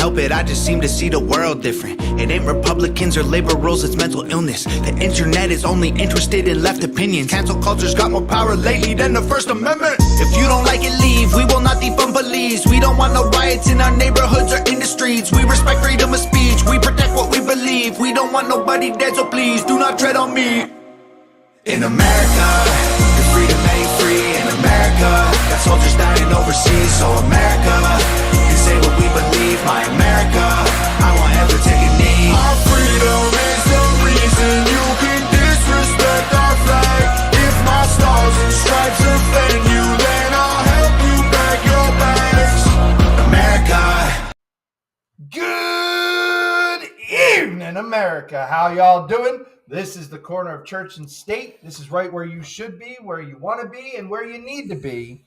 Help it, I just seem to see the world different. It ain't Republicans or labor rules, it's mental illness. The internet is only interested in left opinions. Cancel culture's got more power lately than the First Amendment. If you don't like it, leave. We will not defund police. We don't want no riots in our neighborhoods or in the streets. We respect freedom of speech. We protect what we believe. We don't want nobody dead, so please do not tread on me. In America, the freedom ain't free. In America, got soldiers dying overseas. So America, can say what we believe. My America, I won't ever take a knee. Our freedom is the reason you can disrespect our flag. If my stars and stripes offend you, then I'll help you pack your bags. America. Good evening, America. How y'all doing? This is the corner of church and state. This is right where you should be, where you want to be, and where you need to be.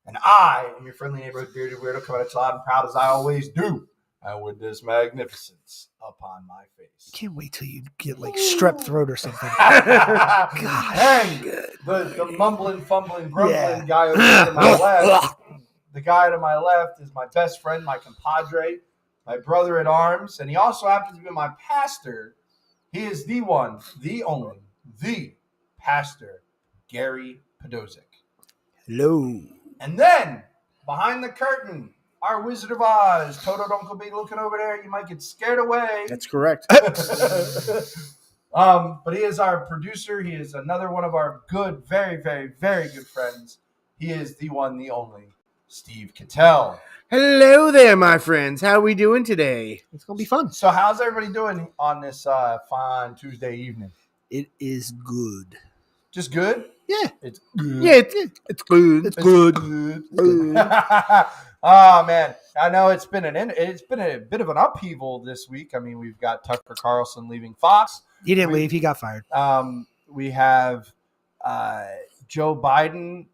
And I am your friendly neighborhood bearded weirdo, coming at you loud and proud as I always do, and with this magnificence upon my face. Can't wait till you get like strep throat or something. Gosh. And the mumbling, fumbling, grumbling guy over to my left. The guy to my left is my best friend, my compadre, my brother in arms, and he also happens to be my pastor. He is the one, the only, the Pastor Gary Podosek. Hello. And then, behind the curtain, our Wizard of Oz. Toto, don't be looking over there. You might get scared away. That's correct. But he is our producer. He is another one of our good, very, very, very good friends. He is the one, the only, Steve Cattel. Hello there, my friends. How are we doing today? It's going to be fun. So how's everybody doing on this fine Tuesday evening? It is good. Just good? Yeah. It's good. Yeah, it's good. It's good. Oh man, I know it's been a bit of an upheaval this week. I mean, we've got Tucker Carlson leaving Fox. He didn't leave. He got fired. We have Joe Biden.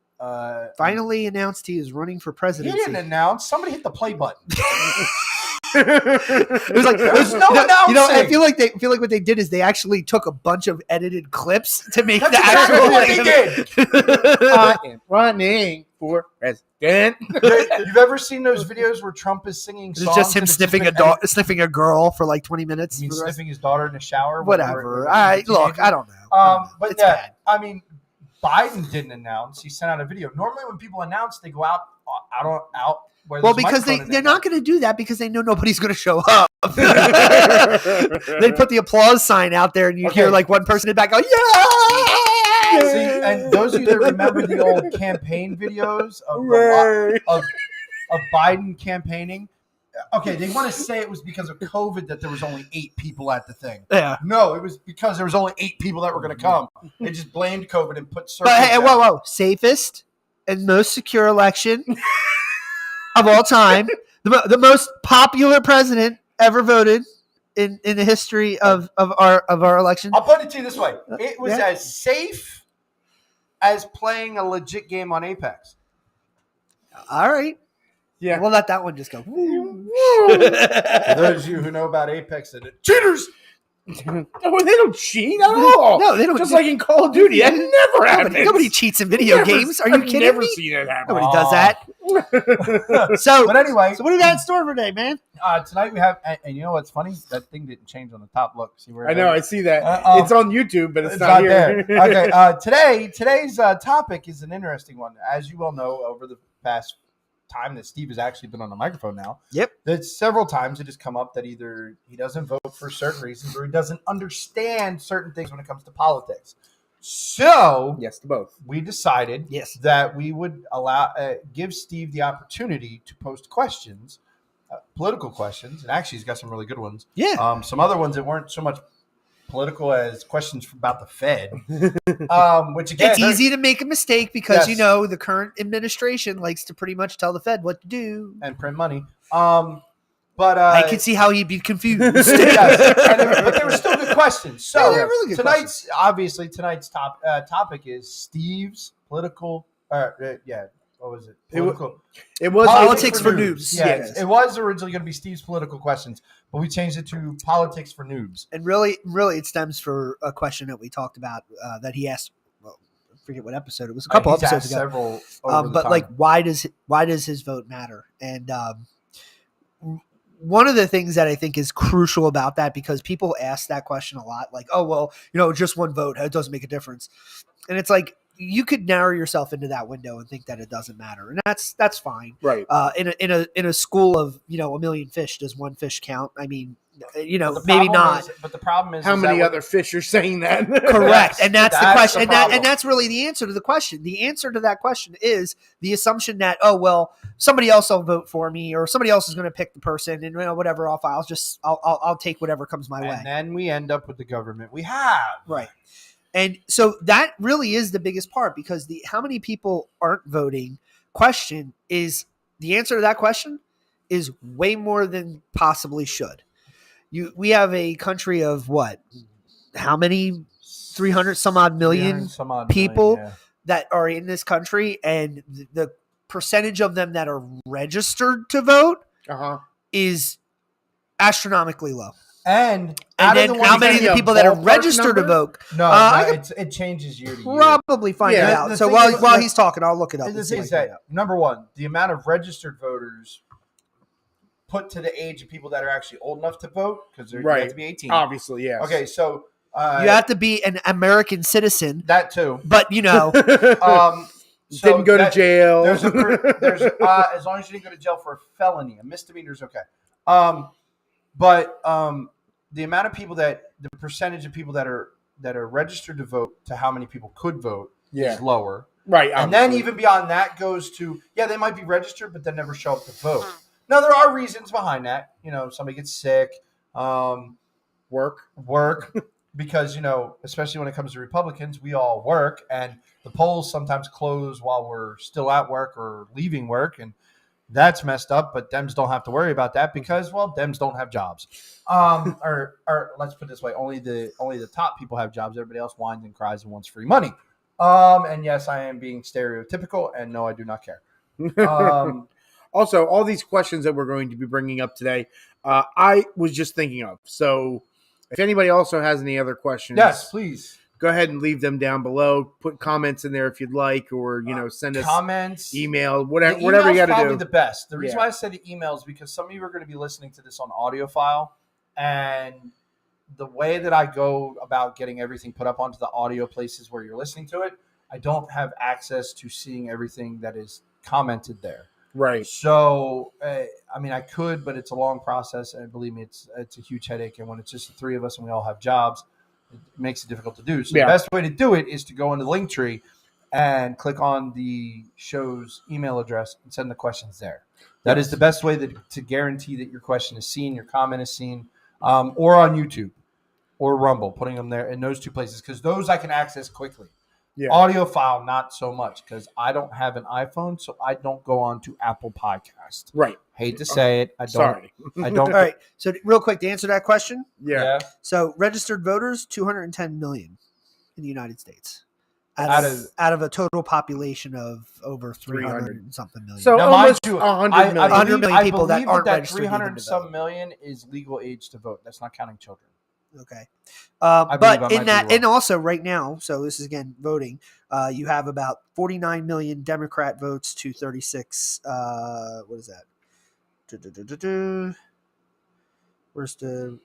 Finally announced he is running for He presidency. didn't announce. Somebody hit the play button. It was like There's no announcing. You know, I feel like what they did is they actually took a bunch of edited clips to make That's the exactly what actual. they did. I am running for president. You've ever seen those videos where Trump is singing songs? It's just him and sniffing just a girl for like 20 minutes. You mean for the rest- sniffing his daughter in the shower? Whatever. Look, I don't know. But It's yeah, bad. I mean, Biden didn't announce. He sent out a video. Normally, when people announce, they go out where Well, there's a because microphone they're in not going to do that because they know nobody's going to show up. They put the applause sign out there, and you hear like one person in the back go, "Yeah!" See, and those of you that remember the old campaign videos of Biden campaigning, okay, they want to say it was because of COVID that there was only 8 people at the thing. Yeah. No, it was because there was only 8 people that were going to come. They just blamed COVID and put circles. But hey, down. whoa, safest and most secure election of all time. The most popular president ever voted in the history of our election. I'll put it to you this way: it was Yeah. as safe as playing a legit game on Apex. All right. Yeah. We'll let that one just go. For those of you who know about Apex, and cheaters. Oh, they don't cheat at all. No, they don't. Just like in Call of Duty, that never happens. Nobody cheats in video games. Are you I've kidding never me? seen it happen. Nobody does that. So, But anyway, what do you got in store for today, man? tonight we have, and you know what's funny? That thing didn't change on the top. Look, see where I know, I see that. Uh-oh. It's on YouTube, but it's it's not not here. there. Okay, today's topic is an interesting one. As you well know, over the past time that Steve has actually been on the microphone now, Yep. that several times it has come up that either he doesn't vote for certain reasons or he doesn't understand certain things when it comes to politics. So Yes, to both. we decided Yes. that we would give Steve the opportunity to post questions, political questions, and actually he's got some really good ones. Yeah. Some other ones that weren't so much political as questions about the Fed, which again, It's easy to make a mistake because, Yes. the current administration likes to pretty much tell the Fed what to do. and print money. But I can see how he'd be confused. yes, but they were still good questions. So Yeah, they're really good tonight's topic is Steve's political. What was it? Political. It was Politics for noobs. Yes, Yes. it was originally going to be Steve's political questions, but we changed it to politics for noobs. And really, it stems for a question that we talked about that he asked. Well, I forget what episode it was. A couple He's episodes asked ago. Several. Over the But time. like, why does his vote matter? And one of the things that I think is crucial about that, because people ask that question a lot, like, oh well, just one vote, it doesn't make a difference, and it's like, you could narrow yourself into that window and think that it doesn't matter, and that's fine. Right. In a school of a million fish, does one fish count? I mean, maybe problem not. But the problem is How is many that other fish are saying that? Correct, and that's the That's question, the problem. and that's really the answer to the question. The answer to that question is the assumption that, oh well, somebody else will vote for me, or somebody else is going to pick the person, and whatever, I'll take whatever comes my way. And then we end up with the government we have. Right. And so that really is the biggest part, because the how many people aren't voting question is the answer to that question is way more than possibly should. We have a country of what? How many? 300 some odd million people that are in this country, and the percentage of them that are registered to vote is astronomically low. And then how many of the people that are registered to vote? No, I it changes year to year. probably find it Yeah, out. the So thing while is- while he's talking, I'll look it up. And the and see thing if is I can that, number one, the amount of registered voters put to the age of people that are actually old enough to vote, because you have to be 18. Obviously, yes. Okay, so you have to be an American citizen, that too. but So Didn't go to jail. There's as long as you didn't go to jail for a felony, a misdemeanor is okay. But the amount of people the percentage of people that are registered to vote to how many people could vote is lower. Right. And then even beyond that goes to, they might be registered, but they never show up to vote. Now, there are reasons behind that. Somebody gets sick, work, because, especially when it comes to Republicans, we all work, and the polls sometimes close while we're still at work or leaving work, and that's messed up. But Dems don't have to worry about that because, well, Dems don't have jobs. Or let's put it this way: only the top people have jobs. Everybody else whines and cries and wants free money. And yes, I am being stereotypical, and no, I do not care. Also, all these questions that we're going to be bringing up today, I was just thinking of. So, if anybody also has any other questions, Yes, please go ahead and leave them down below. Put comments in there if you'd like, or send us comments, email, The whatever you email's got to probably do. the best. The reason Yeah. why I said the email is because some of you are going to be listening to this on audio file, and the way that I go about getting everything put up onto the audio places where you're listening to it, I don't have access to seeing everything that is commented there. Right. So, I could, but it's a long process, and believe me, it's a huge headache. And when it's just the three of us and we all have jobs, it makes it difficult to do. So the best way to do it is to go into the link tree and click on the show's email address and send the questions there. That is the best way to guarantee that your question is seen, your comment is seen, or on YouTube or Rumble, putting them there in those two places, because those I can access quickly. Yeah. Audio file, not so much, because I don't have an iPhone, so I don't go on to Apple Podcast. Right. Hate to say it. I don't. Sorry. I don't. All right. So real quick to answer that question. Yeah. So registered voters, 210 million in the United States, Out out of a total population of over 300 300 and something million. So Now, almost mind you, 100 I million. 100 believe, million people that aren't that registered 300 even to some vote. million is legal age to vote. That's not counting children. Okay. believe I But might in be that, wrong. and also right now, so this is again voting, you have about 49 million Democrat votes to 36. What is that? Where's the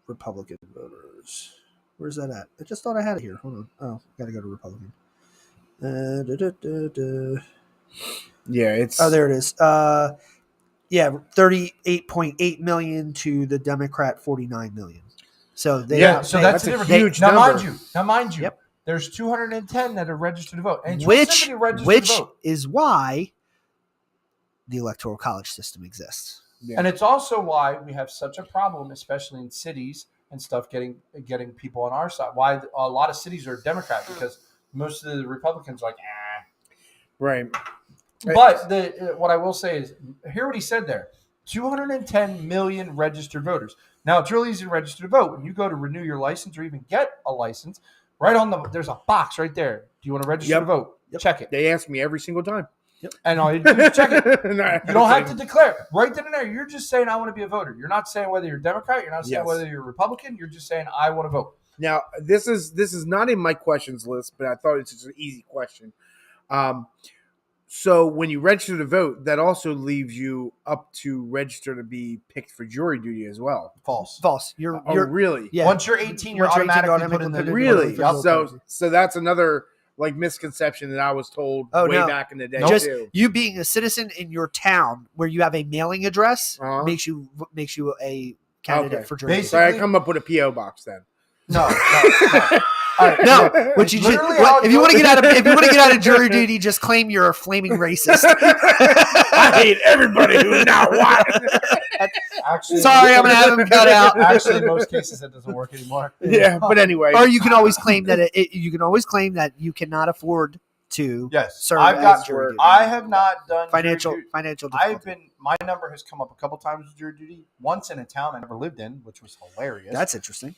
Republican voters? Where's that at? I just thought I had it here. Hold on. Oh, got to go to Republican. Yeah, it's Oh, there it is. 38.8 million to the Democrat 49 million. So they So that's a a different huge Now, number. mind you, Yep. there's 210 that are registered to vote, and it's which specifically registered to vote. is why the electoral college system exists. And it's also why we have such a problem, especially in cities and stuff, getting people on our side. Why a lot of cities are Democrat, because most of the Republicans are like, right. But what I will say is, hear what he said there: 210 million registered voters. Now, it's really easy to register to vote. When you go to renew your license or even get a license, there's a box right there. Do you want to register to vote? Check it. They ask me every single time. And all you do is check it. No, You don't have to declare. Right then and there, you're just saying, I want to be a voter. You're not saying whether you're Democrat. You're not saying whether you're Republican. You're just saying, I want to vote. Now, this is not in my questions list, but I thought it's just an easy question. So when you register to vote, that also leaves you up to register to be picked for jury duty as well. False. You're Really? Yeah. Once you're 18, you're Once you're 18, automatically put in the Really? Yep. So that's another like misconception that I was told way back in the day. Just too. you being a citizen in your town where you have a mailing address makes you a candidate for jury. So I come up with a PO box then. No. No, what you just, if you want to get out of jury duty, just claim you're a flaming racist. I hate everybody who's not white. Actually, Sorry, I'm gonna have him cut out. Actually, in most cases, that doesn't work anymore. Yeah, but anyway, Or you can always claim that you cannot afford to serve as jury duty. I have not done financial difficulty. My number has come up a couple times with jury duty. Once in a town I never lived in, which was hilarious. That's interesting.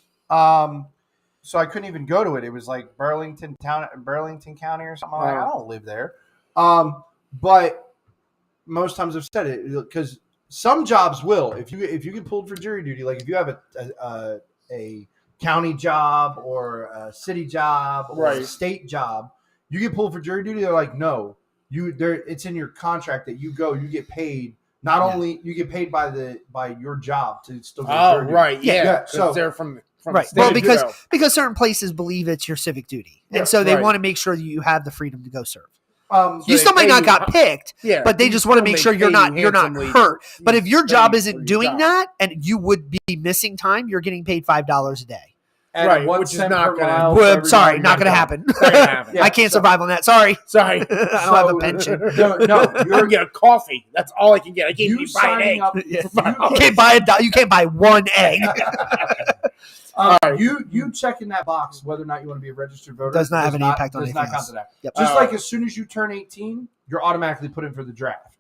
So I couldn't even go to it. It was like Burlington County or something. Like, I don't live there. But most times I've said it because some jobs will. If you get pulled for jury duty, like if you have a county job or a city job or a state job, you get pulled for jury duty. They're like, no, it's in your contract that you get paid. Not only you get paid by your job to still get jury duty. Right, yeah. So they're from right. Well, because certain places believe it's your civic duty, and so they want to make sure that you have the freedom to go serve. You still might not got picked, but they just want to make sure you're not hurt. But if your job isn't doing that, and you would be missing time, you're getting paid $5 a day. And which is not going to. Sorry, not going to happen. I can't survive on that. Sorry, I don't have a pension. You get a coffee. That's all I can get. I can't even buy an egg. You can't buy one egg. You checking that box whether or not you want to be a registered voter does not have any impact on anything else. Count to that. Yep. Just like as soon as you turn 18, you're automatically put in for the draft.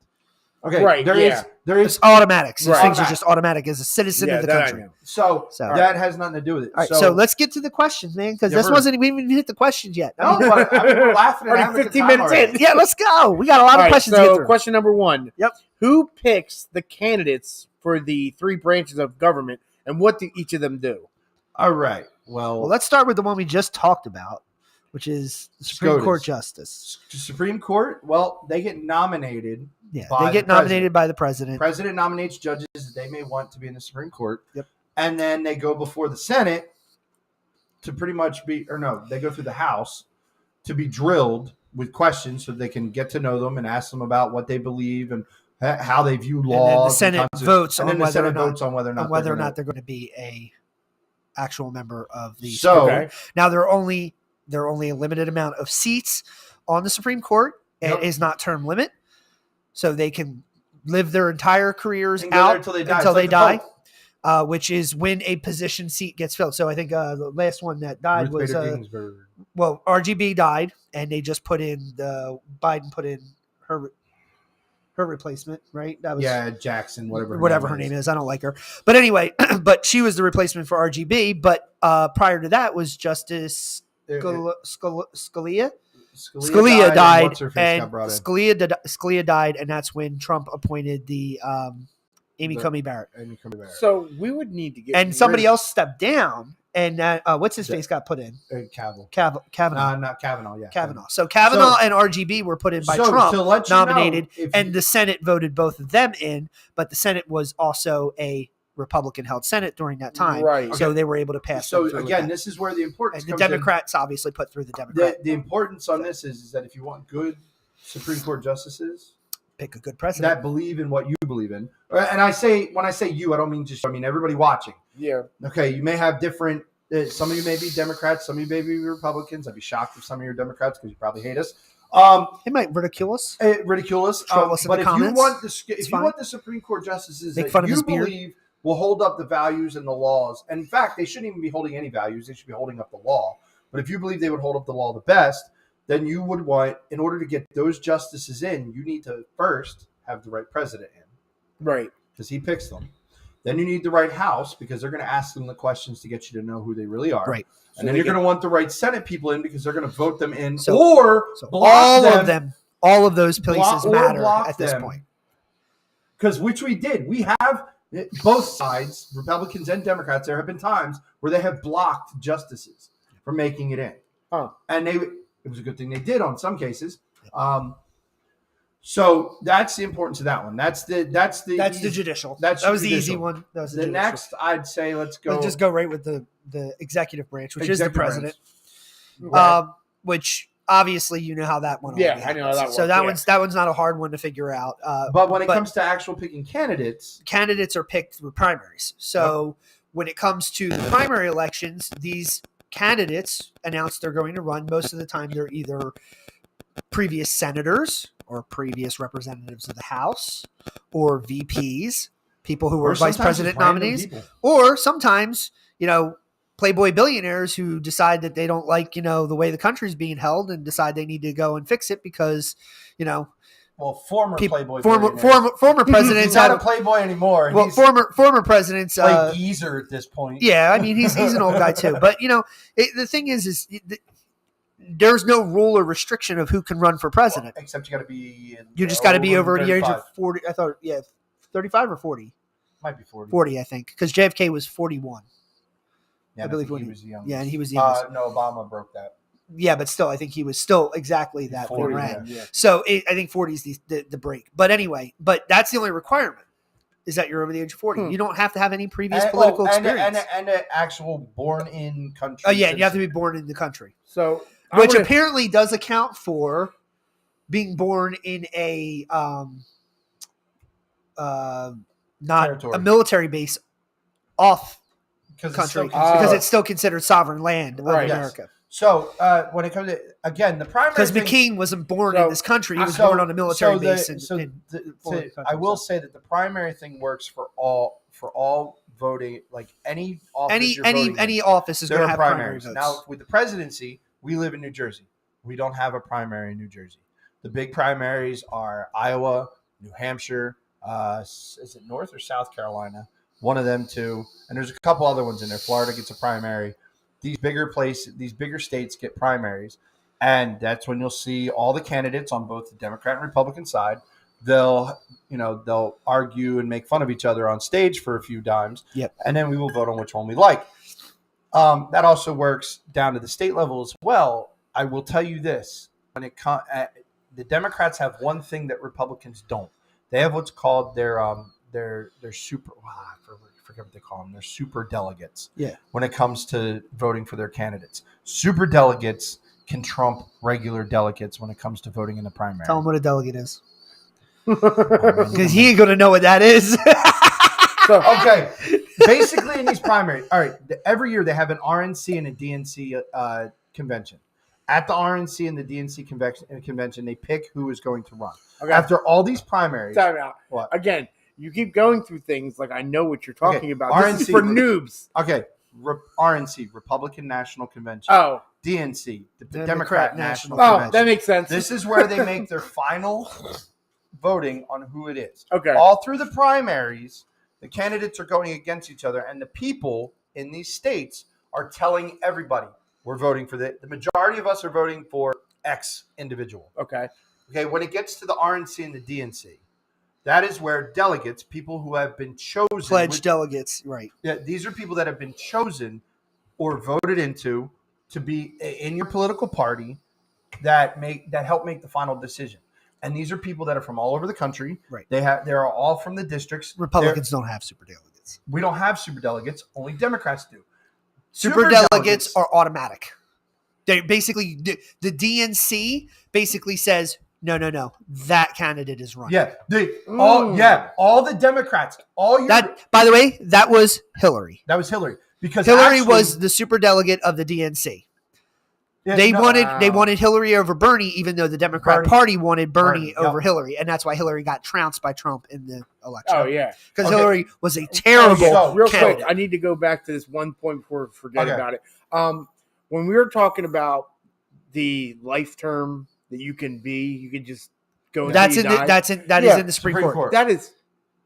Okay, right? There is automatic. So things are just automatic as a citizen of the country. So that has nothing to do with it. All right, so let's get to the questions, man, because we haven't even hit the questions yet. No, but we're laughing at already 15 minutes in. Yeah, let's go. We got a lot of questions to get through. Question number 1. Yep. Who picks the candidates for the 3 branches of government, and what do each of them do? All right. Well, let's start with the one we just talked about, which is the Supreme Court Justice. Supreme Court, well, they get nominated. Yeah, they get nominated by the president. President nominates judges that they may want to be in the Supreme Court. Yep. And then they go before the Senate to pretty much they go through the House to be drilled with questions so they can get to know them and ask them about what they believe and how they view laws. And then the Senate votes on whether or not they're going to be a actual member of the Supreme Court. Now there are only a limited amount of seats on the Supreme Court. It is not term limit. So they can live their entire careers out until they die, which is when a position seat gets filled. So I think the last one that died was RGB died, and they just Biden put in her replacement, right? That was Jackson, whatever her name is. I don't like her, but anyway, but she was the replacement for RGB. But prior to that was Justice Scalia. Scalia died, and Scalia died, and that's when Trump appointed the Amy Coney Barrett. So we would need to get and somebody else stepped down, and what's his face got put in? Kavanaugh. Not Kavanaugh. Yeah, Kavanaugh. So Kavanaugh and RGB were put in by Trump, nominated, and the Senate voted both of them in. But the Senate was also a Republican-held Senate during that time, right? So they were able to pass. So again, this is where the importance. And the Democrats obviously put through the Democrat. The importance on this is that if you want good Supreme Court justices, pick a good president that believe in what you believe in. And when I say you, I don't mean just. I mean everybody watching. Yeah. Okay, you may have different. Some of you may be Democrats, some of you may be Republicans. I'd be shocked if some of you are Democrats because you probably hate us. They might ridicule us. But if you want the Supreme Court justices make that fun of you his beard, believe will hold up the values and the laws. And in fact, they shouldn't even be holding any values. They should be holding up the law. But if you believe they would hold up the law the best, then you would want, in order to get those justices in, you need to first have the right president in. Right. Because he picks them. Then you need the right House because they're going to ask them the questions to get you to know who they really are. Right. And then you're going to want the right Senate people in because they're going to vote them in So block all of them, all of those places matter at this point. Because which we did. We have both sides, Republicans and Democrats. There have been times where they have blocked justices from making it in. And it was a good thing they did on some cases. So that's the importance of that one. That's the judicial. That was the easy one. That was the next. I'd say let's just go right with the executive branch, which is the president. Right. Which obviously you know how that one. Yeah, I know how that works. So that one's not a hard one to figure out. But when it comes to actual picking candidates are picked through primaries. So when it comes to the primary elections, these candidates announce they're going to run. Most of the time, they're either previous senators or previous representatives of the House or VPs, people who were vice president nominees, or sometimes, Playboy billionaires who decide that they don't like, the way the country's being held and decide they need to go and fix it because, former Playboy former presidents. He's not a Playboy anymore. Well, former presidents. Like geezer at this point. Yeah, I mean he's an old guy too. But the thing is there's no rule or restriction of who can run for president. Except you got to be. You just got to be over the age of 40. I thought, 35 or 40. Might be 40. 40, I think, because JFK was 41. Yeah, I believe he was young. Yeah, and he was the youngest. No, Obama broke that. Yeah, but still, I think he was still exactly that 40, ran. yeah. So I think 40 is the break. But anyway, that's the only requirement is that you're over the age of 40. You don't have to have any previous political experience. And an actual born in country. Oh, yeah, and you have to be born in the country. So, which apparently does account for being born in a not territory. A military base off country because it's still considered sovereign land of America. Yes. So when it comes to the primary, because McCain wasn't born in this country, he was born on a military base. I will say that the primary thing works for all voting, like any office. Any office is going to have primary votes. Now with the presidency, we live in New Jersey. We don't have a primary in New Jersey. The big primaries are Iowa, New Hampshire. Is it North or South Carolina? One of them two, and there's a couple other ones in there. Florida gets a primary. These bigger states get primaries, and that's when you'll see all the candidates on both the Democrat and Republican side. They'll argue and make fun of each other on stage for a few times, and then we will vote on which one we like. That also works down to the state level as well. I will tell you this: when it comes, the Democrats have one thing that Republicans don't. They have what's called their super. I forget what they call them. They're super delegates. Yeah. When it comes to voting for their candidates, super delegates can trump regular delegates when it comes to voting in the primary. Tell them what a delegate is, because he ain't gonna know what that is. Okay. Basically, in these primaries, all right. Every year they have an RNC and a DNC convention. At the RNC and the DNC convention, they pick who is going to run. Okay. After all these primaries. Time out. What? Again, you keep going through things like I know what you're talking about. RNC, this is for noobs. Okay. RNC, Republican National Convention. Oh. DNC, the Democrat National Convention. Oh, that makes sense. This is where they make their final voting on who it is. Okay. All through the primaries, the candidates are going against each other, and the people in these states are telling everybody, we're voting for the majority of us are voting for X individual. Okay. Okay, when it gets to the RNC and the DNC, that is where delegates, people who have been chosen. Pledged delegates, right. Yeah, these are people that have been chosen or voted into to be in your political party that help make the final decision. And these are people that are from all over the country. Right. They're all from the districts. Republicans don't have super delegates. We don't have super delegates. Only Democrats do. Super delegates are automatic. They basically the DNC basically says no. That candidate is running. Yeah, all the Democrats. By the way, that was Hillary. That was Hillary because Hillary was the super delegate of the DNC. Yeah, they wanted Hillary over Bernie, even though the Democrat Party wanted Bernie over Hillary, and that's why Hillary got trounced by Trump in the election. Oh yeah, because Hillary was a terrible. Real quick, I need to go back to this one point before we forget about it. When we were talking about the life term that you can just go. That is in the Supreme Court. That is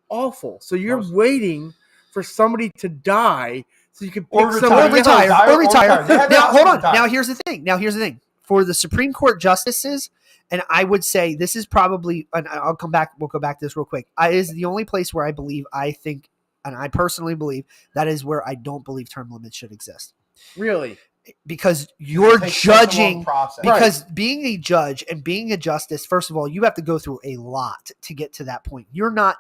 awful. So you're waiting for somebody to die so you can pick Or somebody retire. else. Or retire. They have the Now, option hold to on. retire. Now, here's the thing. For the Supreme Court justices, and I would say this is probably, and we'll go back to this real quick. It is the only place where I think, and I personally believe, that is where I don't believe term limits should exist. Really? Because you're It takes such a long judging, process. because being a judge and being a justice, first of all, you have to go through a lot to get to that point. You're not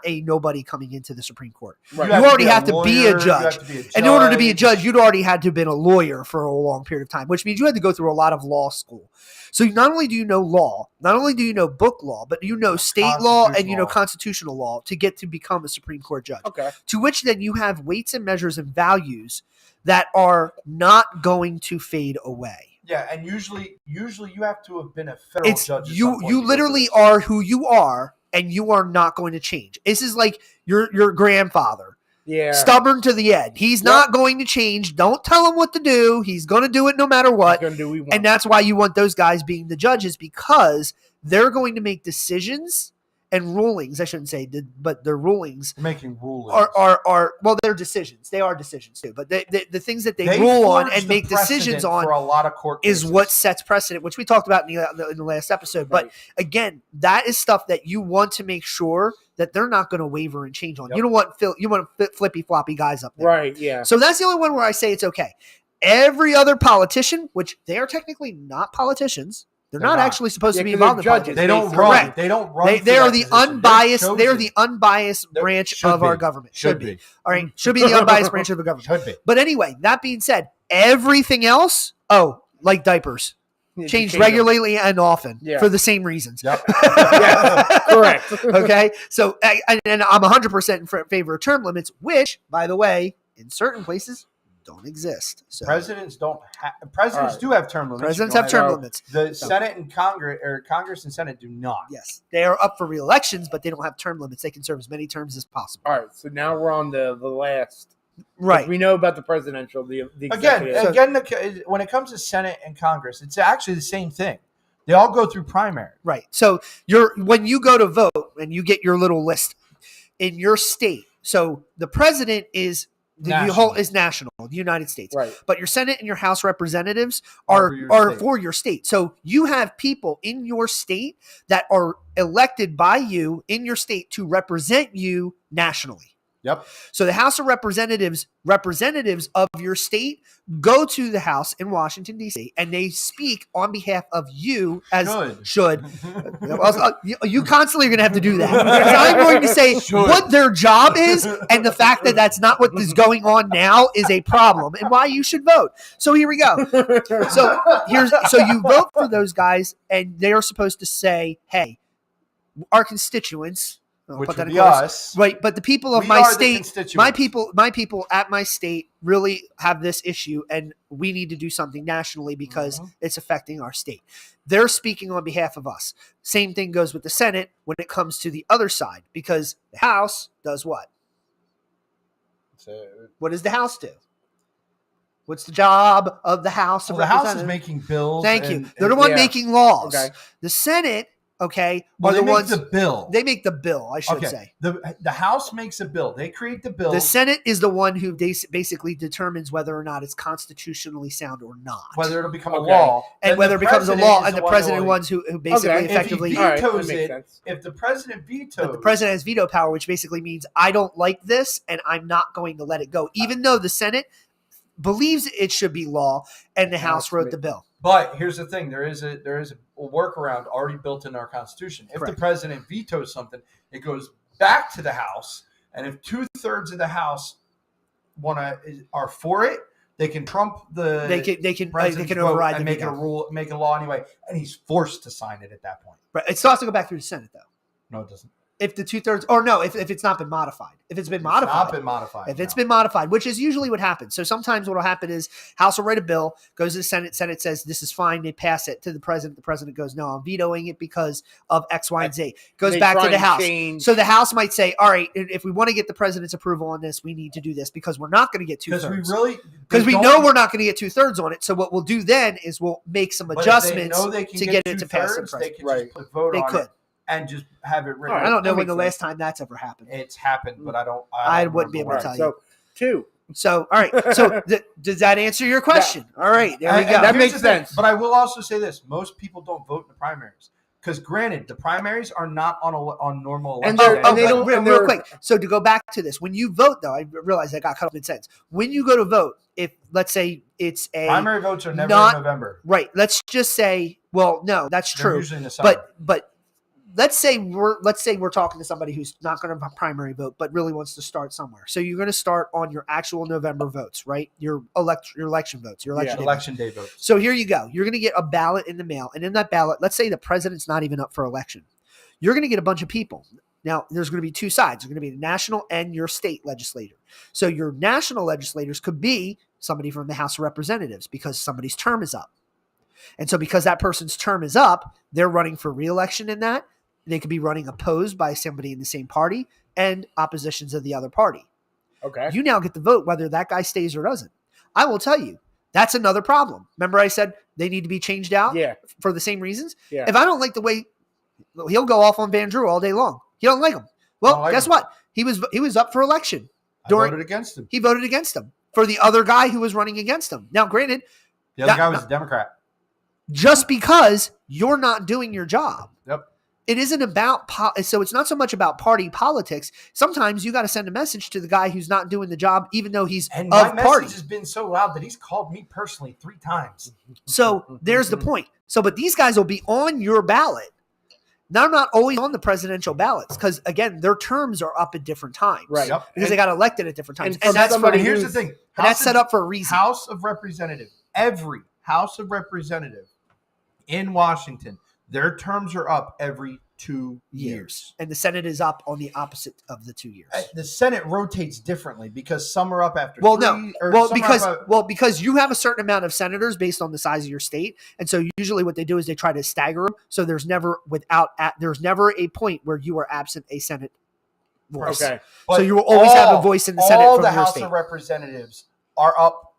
a nobody coming into the Supreme Court. Right. You already have to lawyer, be a judge. And in order to be a judge, you'd already had to have been a lawyer for a long period of time, which means you had to go through a lot of law school. So not only do you know law, not only do you know book law, but you know state law and you know constitutional law to get to become a Supreme Court judge. Okay. To which then you have weights and measures and values that are not going to fade away. Yeah, and usually you have to have been a federal judge. At some You point to literally go through are who you are, and you are not going to change. This is like your grandfather. Yeah. Stubborn to the end. He's not going to change. Don't tell him what to do. He's going to do it no matter what. He's gonna do what we want. And that's why you want those guys being the judges, because they're going to make decisions and rulings. I shouldn't say, but their rulings this. Making rulings are well, they're decisions. They are decisions too. But the things that they rule on forged and the make decisions precedent on for a lot of court is cases. what sets precedent, which we talked about in the last episode. Right. But again, that is stuff that you want to make sure that they're not going to waver and change on. Yep. You don't want flippy floppy guys up there. Right, yeah. So that's the only one where I say it's okay. Every other politician, which they are technically not politicians, they're not actually supposed to be 'cause involved in they're judges. politics. They don't Correct. run. They don't run. They are the unbiased. They are chosen. the unbiased branch should of our be. government. Should be. All right, should be the unbiased branch of the government. Should be. But anyway, that being said, everything else, like diapers, Yeah, changed change them. regularly and often Yeah. for the same reasons. Yep. Yeah, correct. Okay, so and I'm 100% in favor of term limits, which, by the way, in certain places don't exist. So Presidents don't. Presidents All right. do have term limits. presidents You have don't term have- limits. The Senate and Congress, or Congress and Senate, do not. Yes, they are up for re-elections, but they don't have term limits. They can serve as many terms as possible. All right, so now we're on the last. Right. We know about the presidential, the Again, executive. when it comes to Senate and Congress, it's actually the same thing. They all go through primary. Right. So when you go to vote and you get your little list in your state. So the president is National. national, the United States. Right. But your Senate and your House representatives Are are for your state. for your state. So you have people in your state that are elected by you in your state to represent you nationally. Yep. So the House of Representatives of your state go to the House in Washington, D.C., and they speak on behalf of you as should. You constantly are going to have to do that. Because I'm going to say what their job is, and the fact that that's not what is going on now is a problem, and why you should vote. So here we go. So you vote for those guys, and they are supposed to say, "Hey, our constituents." I'll Which put that would in be quotes. us. Right? But the people of We my are the state, constituents. my people at my state really have this issue, and we need to do something nationally because it's affecting our state. They're speaking on behalf of us. Same thing goes with the Senate when it comes to the other side, because the House does what? What does the House do? What's the job of the House of Well, the House is Representatives? making bills. Thank you. and- They're the and- one yeah. making laws. Okay. The Senate, okay, Well, are they the make ones the bill. they make the bill. I should Okay. say. The House makes a bill. They create the bill. The Senate is the one who basically determines whether or not it's constitutionally sound or not, whether it'll become Okay. a law, and then whether the it becomes a president law, is and the one president who- ones who basically Okay. effectively. If he All right, that vetoes makes it, sense. if the president vetoes, But the president has veto power, which basically means I don't like this, and I'm not going to let it go, even though the Senate believes it should be law, and the House wrote the bill. But here's the thing: there is a workaround already built in our Constitution. If Correct. the president vetoes something, it goes back to the House, and if 2/3 of the House are for it, they can trump the They can president's vote override and the make it a veto. rule, make a law anyway, and he's forced to sign it at that point. Right. It still has to go back through the Senate, though. No, it doesn't. If the 2/3, or no, if it's not been modified, if it's been It's modified, not been modified. if it's no. been modified, which is usually what happens. So sometimes what will happen is House will write a bill, goes to the Senate. Senate says this is fine. They pass it to the president. The president goes, no, I'm vetoing it because of X, Y, and Z. Goes They back try to the and House. change- So the House might say, all right, if we want to get the president's approval on this, we need to do this because we're not going to get because 2/3. because Because we know we're not going to get 2/3 on it. So what we'll do then is we'll make some adjustments to get it to pass the They president. can just put a vote They on could. it, and just have it written. I don't know That when the makes last time that's ever happened. It's happened, but I don't wouldn't be able to remember tell when. you. So 2. So, all right. So, does that answer your question? All right. There we And go. That here's makes the thing, sense. But I will also say this: most people don't vote in the primaries because, granted, the primaries are not on normal And election they're- day. they don't- and real they're- quick. So to go back to this, when you vote, though, I realized I got cut off mid-sentence. When you go to vote, if let's say it's a Primary votes are never not- in November. right, let's just say, well, no, that's They're true. usually in the summer. But let's say we're talking to somebody who's not going to primary vote, but really wants to start somewhere. So you're going to start on your actual November votes, right? Your election votes, your election day votes. election day votes. So here you go. You're going to get a ballot in the mail, and in that ballot, let's say the president's not even up for election. You're going to get a bunch of people. Now, there's going to be two sides. There's going to be the national and your state legislator. So your national legislators could be somebody from the House of Representatives because somebody's term is up. And so because that person's term is up, they're running for re-election in that. They could be running opposed by somebody in the same party and oppositions of the other party. Okay. You now get to vote whether that guy stays or doesn't. I will tell you, that's another problem. Remember I said they need to be changed out Yeah. for the same reasons? Yeah. If I don't like the way, he'll go off on Van Drew all day long. He don't like him. Well, Don't like guess him. what? He was up for election. I During- voted against him. He voted against him for the other guy who was running against him. Now, granted, The other that- guy was a Democrat. just because you're not doing your job. Yep. It isn't about so it's not so much about party politics. Sometimes you got to send a message to the guy who's not doing the job, even though he's And my of message party. has been so loud that he's called me personally 3 times. So there's the point. So, but these guys will be on your ballot. They're not always on the presidential ballots because, again, their terms are up at different times. Right. Yep. Because they got elected at different times. and And, that's, somebody But here's the who's- thing. and that's set up for a reason. House of Representative, every House of Representative in Washington, their terms are up every 2 years. And the Senate is up on the opposite of the 2 years. The Senate rotates differently because some are up after Well, 3. no. Or Well, some are because up, because you have a certain amount of senators based on the size of your state, and so usually what they do is they try to stagger them. So there's never a point where you are absent a Senate voice. Okay. but So you will always have a voice in the Senate all from the your House state. of Representatives are up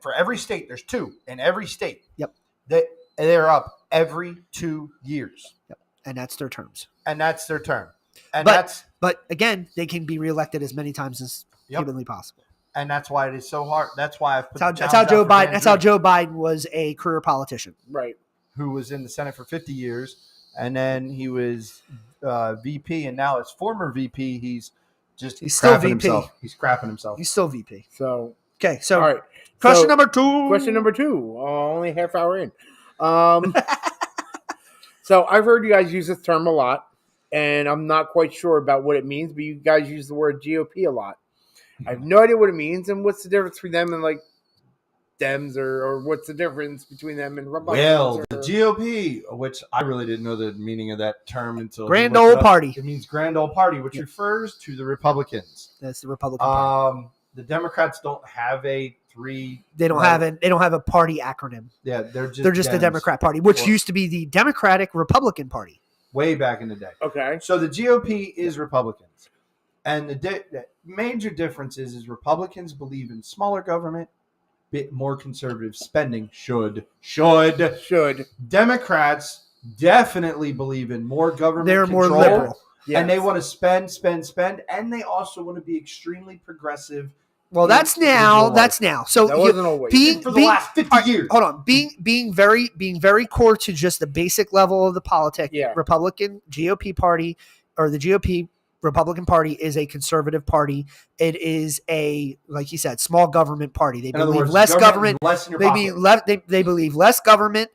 for every state. There's 2 in every state. Yep. They're up every 2 years, And that's their terms. and that's their term. And But again, they can be reelected as many times as Yep. humanly possible. that's why it is so hard. That's why I've put That's how Joe Biden. That's how Joe Biden was a career politician. Right. who was in the Senate for 50 years, and then he was VP, and now as former VP, he's still crapping VP. himself. He's crapping himself. He's still VP. So, Okay, so all right. question So, number 2. Question number 2. Only half hour in. So I've heard you guys use this term a lot, and I'm not quite sure about what it means, but you guys use the word GOP a lot. I have no idea what it means, and what's the difference between them and like Dems, or what's the difference between them and Republicans? Well, or- the GOP, which I really didn't know the meaning of that term until Grand I looked Old it up. Party. It means Grand Old Party, which refers to the Republicans. That's the Republican Party. The Democrats don't have a 3. They don't have a party acronym. Yeah, they're just The Dems, Democrat Party, which Or- used to be the Democratic Republican Party. way back in the day. Okay. So the GOP is Republicans, and the major difference is Republicans believe in smaller government, bit more conservative spending. Should Democrats definitely believe in more government? They're more control, liberal. Yes. and they want to spend, and they also want to be extremely progressive. Well, that's now. So That wasn't always. being For the last 50 all right, years. Hold on. Being very core to just the basic level of the politics. Yeah. Republican GOP party or the GOP Republican Party is a conservative party. It is a, like you said, small government party. They In other believe words, less government. less in your They pocket. they believe less government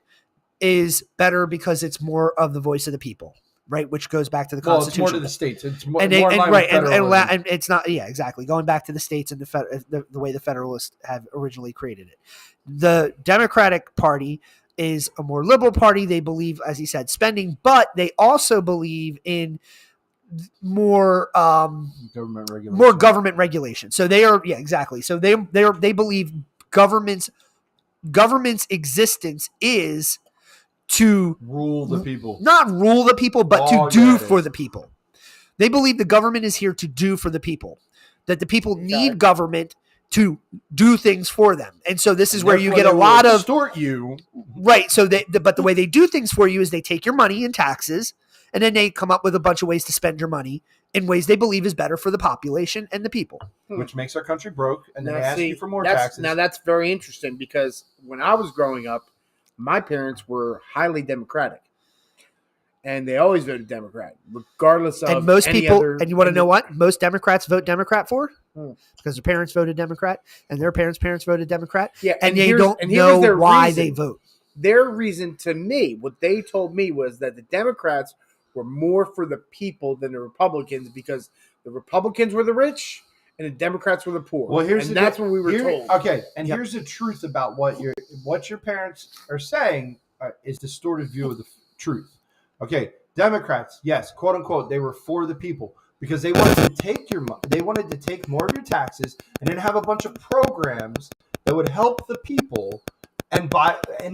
is better because it's more of the voice of the people, right? Which goes back to the Well, it's Constitution. more to the states. It's more, and more in line with federalism. and it's not exactly going back to the states and the way the Federalists have originally created it. The Democratic Party is a more liberal party. They believe, as he said, spending, but they also believe in more government regulation. more government regulation. So they are exactly. So they believe government's existence is to rule the people. not rule the people, but Oh, to do yeah, it for is. the people. They believe the government is here to do for the people, that the people need government to do things for them. And so this is where you get a lot of extort you. right. So but the way they do things for you is they take your money in taxes And then they come up with a bunch of ways to spend your money in ways they believe is better for the population and the people. Which makes our country broke, and then Now, they ask see, you for more that's- taxes. Now that's very interesting because when I was growing up, my parents were highly Democratic, and they always voted Democrat, regardless of And most any people, other, and you want to know what most Democrats vote Democrat for? Hmm. Because their parents voted Democrat, and their parents' voted Democrat, Yeah, and they here's- don't and here was know their why reason. they vote. Their reason to me, what they told me was that the Democrats were more for the people than the Republicans because the Republicans were the rich and the Democrats were the poor. Well, that's what we were told. Okay, and Yep. here's the truth about what your parents are saying is distorted view of the truth. Okay, Democrats, yes, quote unquote, they were for the people because they wanted to take your money. They wanted to take more of your taxes and then have a bunch of programs that would help the people. And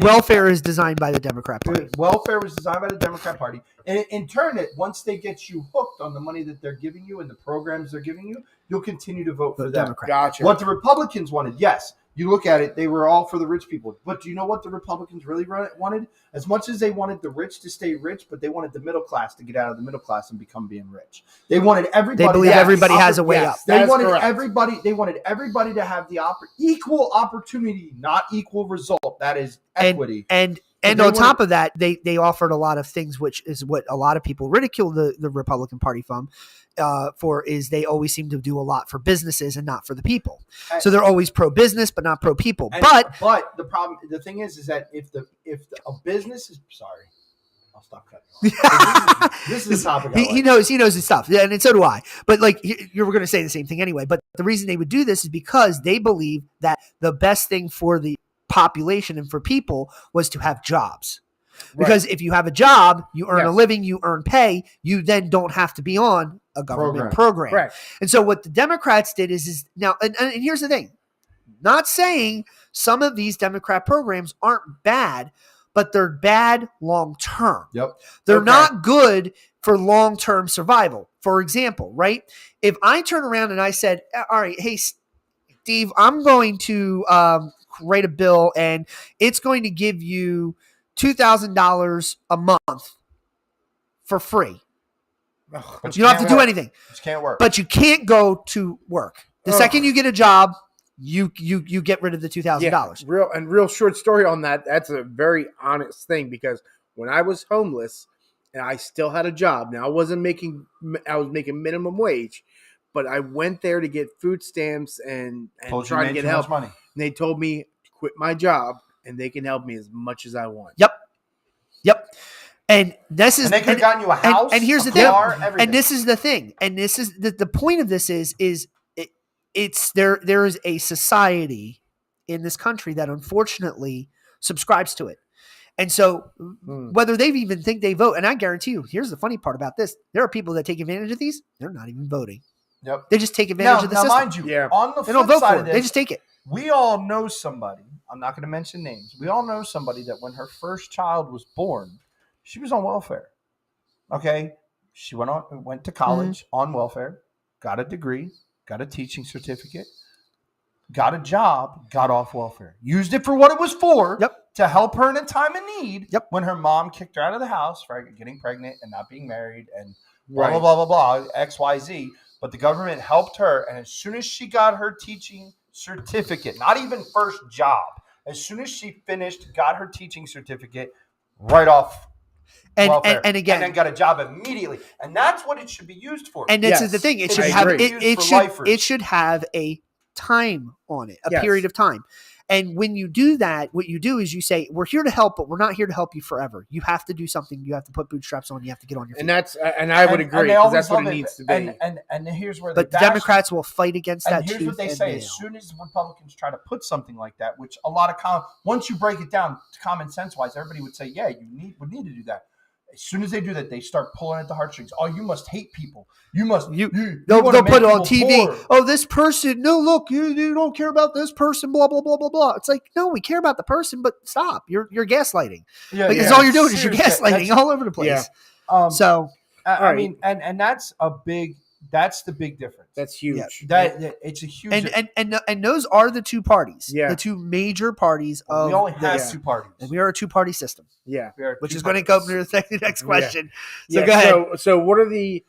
Welfare is designed by the Democrat Party. welfare was designed by the Democrat Party. And in turn, once they get you hooked on the money that they're giving you and the programs they're giving you, you'll continue to vote for them. Democrat. Gotcha. What the Republicans wanted, yes, you look at it, they were all for the rich people. But do you know what the Republicans really wanted? As much as they wanted the rich to stay rich, but they wanted the middle class to get out of the middle class and become being rich. They wanted everybody. They believe to have everybody has a way yes. up. They That is wanted correct. everybody. They wanted everybody to have the equal opportunity, not equal result. That is equity. And But on they top of that, they offered a lot of things, which is what a lot of people ridicule the Republican Party for is they always seem to do a lot for businesses and not for the people. So they're always pro business but not pro people. But the thing is that if a business is sorry, I'll stop cutting you off. This is a topic. he knows his stuff, yeah, and so do I. But like you were going to say the same thing anyway. But the reason they would do this is because they believe that the best thing for the population and for people was to have jobs. Because if you have a job, you earn a living, you earn pay, you then don't have to be on a government program. Right. And so what the Democrats did is now, and here's the thing, not saying some of these Democrat programs aren't bad, but they're bad long term. Yep. They're not good for long term survival. For example, right? If I turn around and I said, all right, hey, Steve, I'm going to write a bill and it's going to give you $2,000 a month for free. But You don't have to do anything. It can't work. But you can't go to work. The second you get a job, you get rid of the $2,000. Real short story on that. That's a very honest thing because when I was homeless and I still had a job, now I was making minimum wage, but I went there to get food stamps and try to get help. Money. And they told me to quit my job and they can help me as much as I want. Yep. And this is And they could have gotten you a house. And here's a the car, thing. everything. And this is the thing. And this is the point of this is it's there is a society in this country that unfortunately subscribes to it. And so whether they even think they vote, and I guarantee you, here's the funny part about this. There are people that take advantage of these. They're not even voting. Yep. They just take advantage of the now, system. mind you, Yeah. on the They don't flip vote side for of it. this, They just take it. we all know somebody. I'm not going to mention names. We all know somebody that when her first child was born, she was on welfare. Okay, she went to college on welfare, got a degree, got a teaching certificate, got a job, got off welfare, used it for what it was for. To help her in a time of need. When her mom kicked her out of the house for getting pregnant and not being married and blah blah blah blah blah XYZ. But the government helped her, and as soon as she got her teaching certificate, not even first job, as soon as she finished, got her teaching certificate, right off welfare, and again, and then got a job immediately, and that's what it should be used for. And this is the thing; it should have it should have a time on it, a period of time. And when you do that, what you do is you say, we're here to help, but we're not here to help you forever. You have to do something. You have to put bootstraps on. You have to get on your feet. And I would agree because that's what it needs to be. And here's where but the Democrats will fight against that. And here's what they say: as soon as Republicans try to put something like that, which a lot of once you break it down, common sense wise, everybody would say, yeah, would need to do that. As soon as they do that, they start pulling at the heartstrings. Oh, you must hate people. You must. They'll put it on TV. Poor. Oh, this person. No, look, you don't care about this person. Blah blah blah blah blah. It's like, no, we care about the person, but stop. You're gaslighting. That's all you're doing is you're gaslighting all over the place. I mean, and that's a big That's the big difference. That's huge. Yeah, it's a huge. And those are the two parties. Yeah. The two major parties of we only have this. two parties. And we are a two-party system, Yeah. which is going to come to the next question. So Yeah. go ahead. So what are the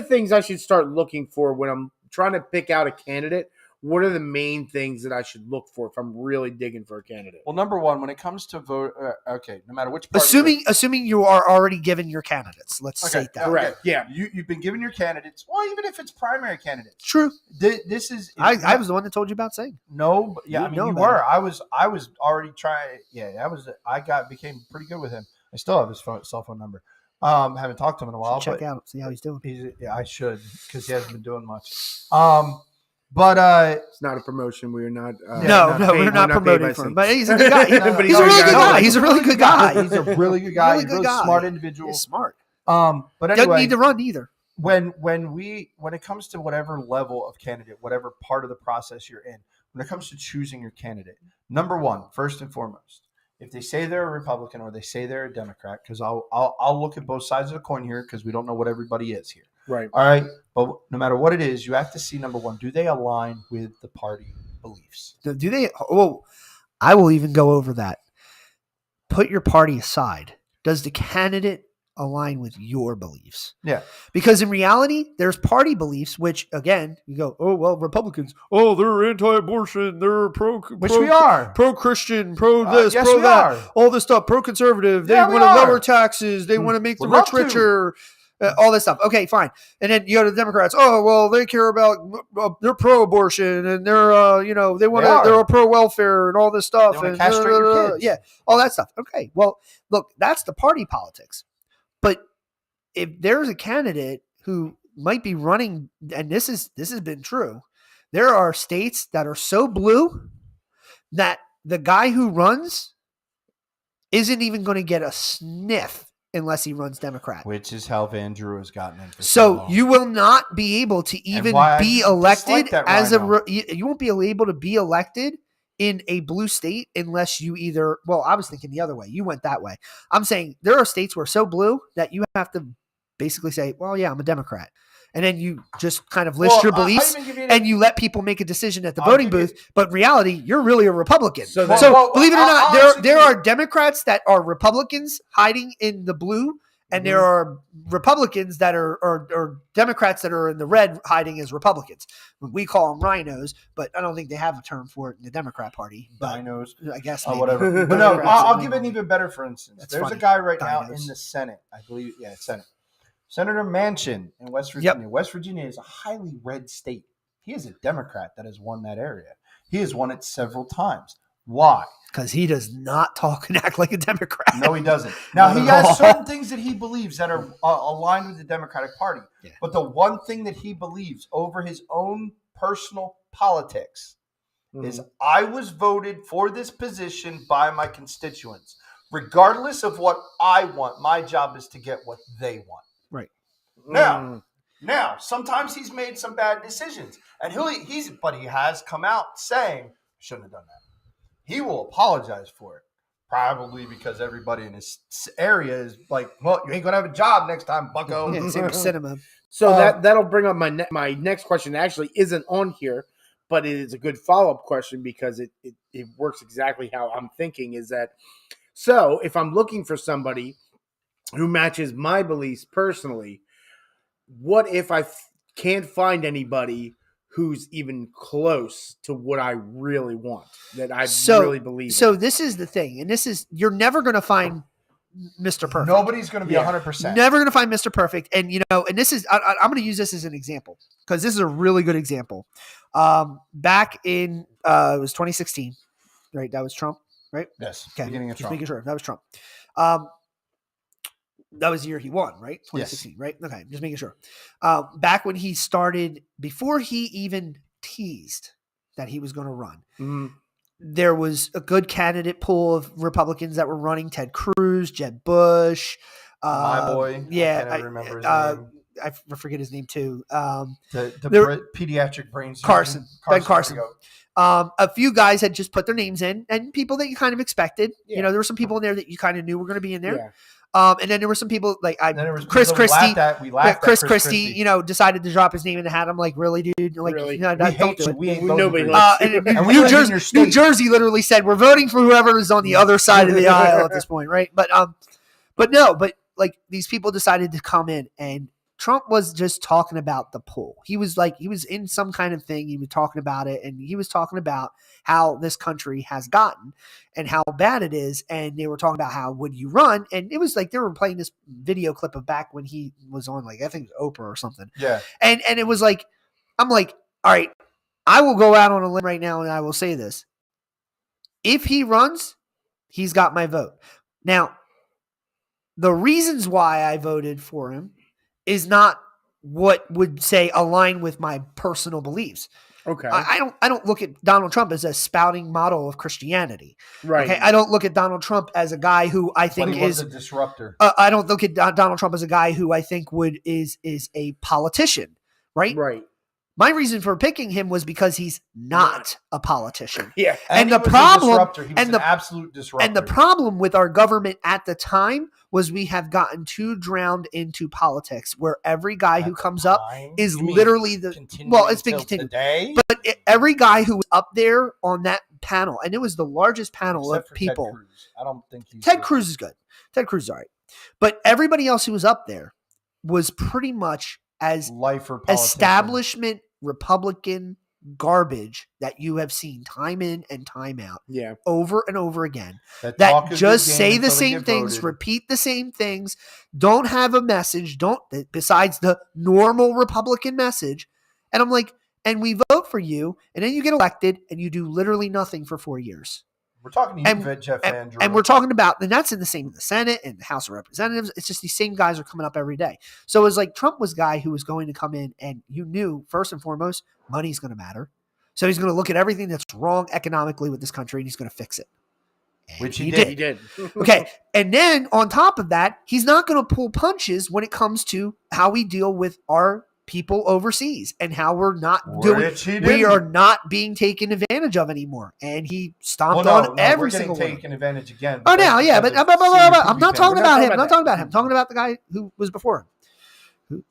things I should start looking for when I'm trying to pick out a candidate? What are the main things that I should look for if I'm really digging for a candidate? Well, number one, when it comes to vote, no matter which party. Assuming you are already given your candidates, let's say that. Correct. Yeah. You've been given your candidates. Well, even if it's primary candidates. True. This is. I was the one that told you about saying. No, but yeah, You you know were. I was already trying. Yeah, became pretty good with him. I still have his cell phone number. Haven't talked to him in a while. Check out, see how he's doing. I should, because he hasn't been doing much. But It's not a promotion. We are not. We're not promoting for him. But he's a good guy. He's a really good guy. He's a really good guy. He's a really good guy. Really He's a good really guy. smart individual. He's smart. But Doesn't anyway, need to run either. when it comes to whatever level of candidate, whatever part of the process you're in, when it comes to choosing your candidate, number one, first and foremost, if they say they're a Republican or they say they're a Democrat, because I'll look at both sides of the coin here because we don't know what everybody is here. Right. All right. But no matter what it is, you have to see, number one, do they align with the party beliefs? Do they? Oh, I will even go over that. Put your party aside. Does the candidate align with your beliefs? Yeah. Because in reality, there's party beliefs, which again, you go, oh, well, Republicans, oh, they're anti-abortion, they're We are. pro-Christian, pro this, yes, pro we that, are. all this stuff, pro-conservative. They Yeah, we want to are. lower taxes. They want to make the Would love rich to. richer. All this stuff. Okay, fine. And then you go to the Democrats. Oh, well, they care about they're pro-abortion and they're they're pro-welfare and all this stuff. They wanna and castrate your kids. Yeah, all that stuff. Okay, well, look, that's the party politics. But if there's a candidate who might be running, and this has been true, there are states that are so blue that the guy who runs isn't even going to get a sniff unless he runs Democrat. Which is how Van Drew has gotten in for So long. you will not be able to even why I be dislike elected that as rhino. you won't be able to be elected in a blue state unless you either, well, I was thinking the other way. You went that way. I'm saying there are states where so blue that you have to basically say, well, yeah, I'm a Democrat. And then you just kind of list your beliefs and you let people make a decision at the voting booth. But in reality, you're really a Republican. So believe it or not, there are Democrats that are Republicans hiding in the blue. And there are Republicans that are Democrats that are in the red hiding as Republicans. We call them rhinos, but I don't think they have a term for it in the Democrat Party. Rhinos. I guess Whatever. But no, I'll give it an even better, for instance. That's There's funny. a guy right now Dinos. in the Senate. I believe, Senate. Senator Manchin in West Virginia. West Virginia is a highly red state. He is a Democrat that has won that area. He has won it several times. Why? Because he does not talk and act like a Democrat. No, he doesn't. Now, he has certain things that he believes that are aligned with the Democratic Party. Yeah. But the one thing that he believes over his own personal politics is, I was voted for this position by my constituents. Regardless of what I want, my job is to get what they want. Right. Now, sometimes he's made some bad decisions. And he has come out saying, shouldn't have done that. He will apologize for it. Probably because everybody in his area is like, well, you ain't going to have a job next time, bucko. Yeah, same with cinema. So that'll bring up my next question. It actually isn't on here, but it is a good follow-up question because it works exactly how I'm thinking, is that, so if I'm looking for somebody who matches my beliefs personally, what if I can't find anybody who's even close to what I really want, that I really believe in? So this is the thing, and you're never going to find Mr. Perfect. Nobody's going to be 100%. Never going to find Mr. Perfect. And, and this is, I'm going to use this as an example because this is a really good example. Back in, it was 2016, right? That was Trump, right? Yes. Okay. Beginning of Just Trump. making sure. That was Trump. That was the year he won, right? 2016, right? Okay. Just making sure. Back when he started, before he even teased that he was going to run, there was a good candidate pool of Republicans that were running: Ted Cruz, Jeb Bush, My boy. yeah, I can't remember his name. I forget his name too. Pediatric brain surgeon. Carson. Ben Carson. There we go. A few guys had just put their names in, and people that you kind of expected. Yeah. You know, there were some people in there that you kind of knew were going to be in there. Yeah. And then there were some people like Chris Christie. We laughed at Chris Christie, you know, decided to drop his name in the hat. I'm like, really, dude? Like, Really? no, We don't hate do you. it. We ain't Nobody voting for you. likes And And we New live in Jersey, your state. New Jersey literally said we're voting for whoever is on the other side of the aisle at this point, right? But like these people decided to come in, and Trump was just talking about the poll. He was in some kind of thing. He was talking about it, and he was talking about how this country has gotten and how bad it is. And they were talking about how would you run? And it was like they were playing this video clip of back when he was on, like, I think it was Oprah or something. Yeah. And it was like, I'm like, all right, I will go out on a limb right now and I will say this. If he runs, he's got my vote. Now, the reasons why I voted for him is not what would say align with my personal beliefs. Okay. I don't look at Donald Trump as a spouting model of Christianity. Right. Okay. I don't look at Donald Trump as a guy who I think But he was is a disruptor. I don't look at Donald Trump as a guy who I think is a politician, right? Right. My reason for picking him was because he's not a politician. Yeah. And he the was a problem- disruptor. He was and an the- absolute disruptor. And the problem with our government at the time was we have gotten too drowned into politics, where every guy who comes up is literally it's been continued. Today? But every guy who was up there on that panel, and it was the largest panel Except of for people. Ted Cruz. I don't think he's Ted Cruz is good. Ted Cruz is all right. But everybody else who was up there was pretty much as lifer politician. establishment Republican garbage that you have seen time in and time out, Yeah. over and over again, talk that a good just game say the until they same get things, voted. repeat the same things, don't have a message, besides the normal Republican message. And I'm like, and we vote for you, and then you get elected and you do literally nothing for 4 years. We're talking to you, And- Jeff Andrew. And we're talking about, and that's in the same in the Senate and the House of Representatives. It's just these same guys are coming up every day. So it was like Trump was a guy who was going to come in, and you knew first and foremost, money's going to matter. So he's going to look at everything that's wrong economically with this country, and he's going to fix it. And Which he He did. did. Okay. And then on top of that, he's not going to pull punches when it comes to how we deal with our people overseas and how we're not Which he we didn't. are not being taken advantage of anymore. And he stomped Well, on no, every we're getting single one. taken advantage again. Oh, That's now, yeah, because but of senior I'm not Poopy talking Pants. about him. talking I'm not about talking that. about him. I'm talking about the guy who was before him.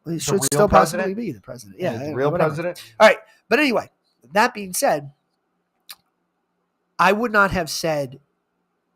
Who should real still possibly president? be the president. Yeah, the real whatever. president. All right. But anyway, that being said, I would not have said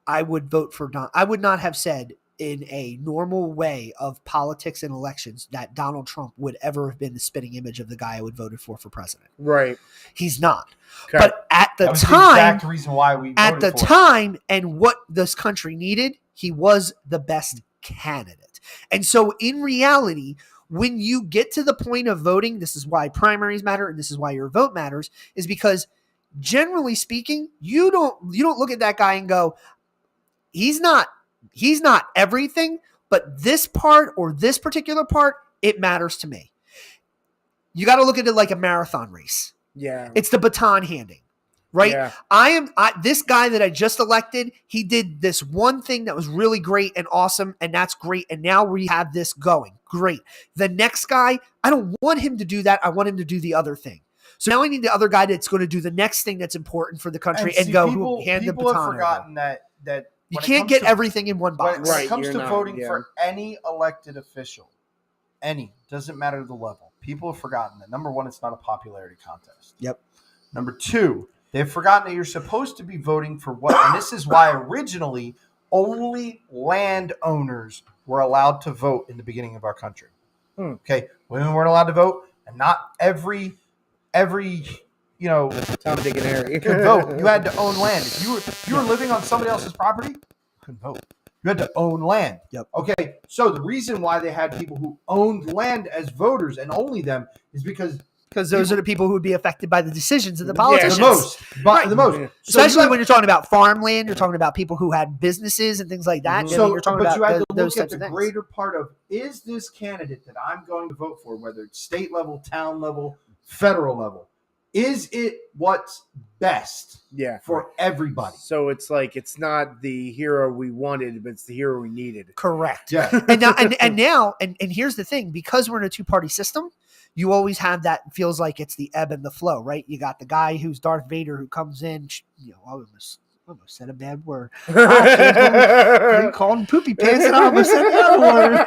I would vote for Don. I would not have said in a normal way of politics and elections that Donald Trump would ever have been the spitting image of the guy I would voted for president. Right. He's not. Okay. But at the That was time, the exact reason why we at voted the for him. time and what this country needed, he was the best candidate. And so in reality, when you get to the point of voting, this is why primaries matter and this is why your vote matters, is because generally speaking, you don't look at that guy and go, he's not everything, but this part or this particular part, it matters to me. You got to look at it like a marathon race. Yeah. It's the baton handing, right? Yeah. This guy that I just elected, he did this one thing that was really great and awesome, and that's great. And now we have this going. Great. The next guy, I don't want him to do that. I want him to do the other thing. So now I need the other guy that's going to do the next thing that's important for the country and see, go hand the people baton have over. forgotten that You when it can't comes get to- everything in one box. When Right, it comes you're to not, voting yeah. for any elected official, doesn't matter the level. People have forgotten that. Number one, it's not a popularity contest. Yep. Number two, they've forgotten that you're supposed to be voting for what, and this is why originally only landowners were allowed to vote in the beginning of our country. Okay, women weren't allowed to vote, and not every Tom, Dick, and Harry. could vote. You had to own land. If you were living on somebody else's property, you couldn't vote. You had to own land. Yep. Okay, so the reason why they had people who owned land as voters and only them is because those are the people who would be affected by the decisions of the Yeah, politicians. the most, Right. the most. Yeah. So you Especially had- when you're talking about farmland, you're talking about people who had businesses and things like that. I mean, So, you're talking but about you had to those look at types the of things. greater part of, is this candidate that I'm going to vote for, whether it's state level, town level, federal level, Is it what's best for everybody? So it's like it's not the hero we wanted, but it's the hero we needed. Correct. Yeah. And now here's the thing, because we're in a two-party system, you always have that feels like it's the ebb and the flow, right? You got the guy who's Darth Vader who comes in, I almost said a bad word. I called him poopy pants and I almost said the other word.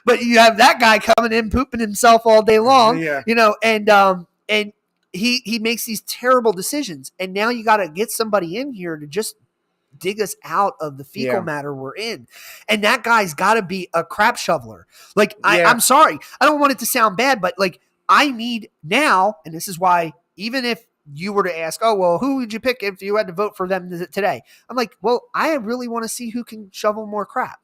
But you have that guy coming in pooping himself all day long, and he makes these terrible decisions. And now you got to get somebody in here to just dig us out of the fecal matter we're in. And that guy's got to be a crap shoveler. Like, I'm sorry. I don't want it to sound bad, but like I need now, and this is why even if you were to ask, oh, well, who would you pick if you had to vote for them today? I'm like, well, I really want to see who can shovel more crap.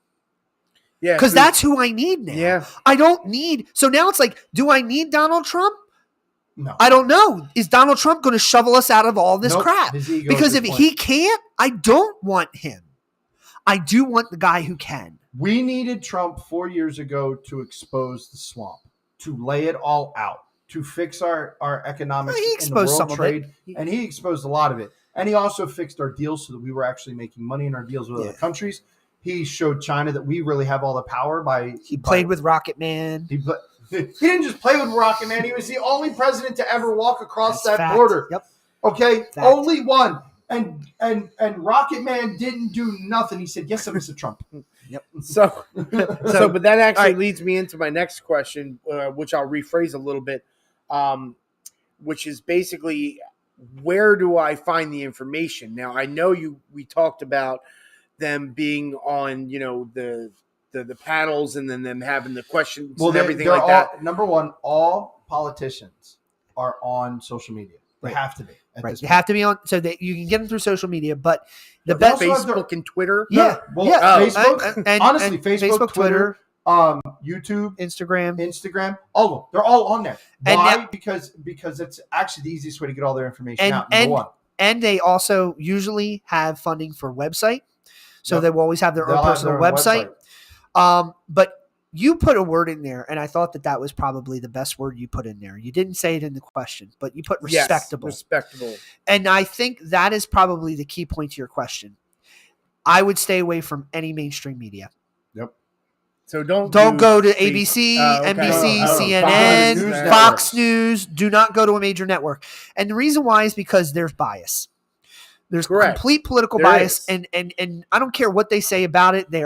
Yeah. Because that's who I need now. Yeah. I don't need. So now it's like, do I need Donald Trump? No. I don't know. Is Donald Trump going to shovel us out of all this crap? Because if he can't, I don't want him. I do want the guy who can. We needed Trump 4 years ago to expose the swamp, to lay it all out, to fix our economics in the world trade. And he exposed a lot of it. And he also fixed our deals so that we were actually making money in our deals with other countries. He showed China that we really have all the power He played with Rocket Man. He didn't just play with Rocket Man. He was the only president to ever walk across that border. Yep. Okay? Fact. Only one. And Rocket Man didn't do nothing. He said, yes, sir, Mr. Trump. Yep. But that actually leads me into my next question, which I'll rephrase a little bit, which is basically, where do I find the information? Now, I know we talked about them being on, the panels and then them having the questions and everything like that. Number one, all politicians are on social media. They have to be. Right. They have to be on so that you can get them through social media. But the best Facebook and Twitter. Facebook. Honestly, Facebook, Twitter, YouTube, Instagram, all of them. They're all on there. Why? Because it's actually the easiest way to get all their information out. Number one. And they also usually have funding for website. So they will always have their own personal website. But you put a word in there, and I thought that was probably the best word you put in there. You didn't say it in the question, but you put respectable. Yes, respectable. And I think that is probably the key point to your question. I would stay away from any mainstream media. Yep. So don't go to ABC, NBC, CNN, Fox News. Do not go to a major network. And the reason why is because there's bias. There's complete political bias, and I don't care what they say about it. They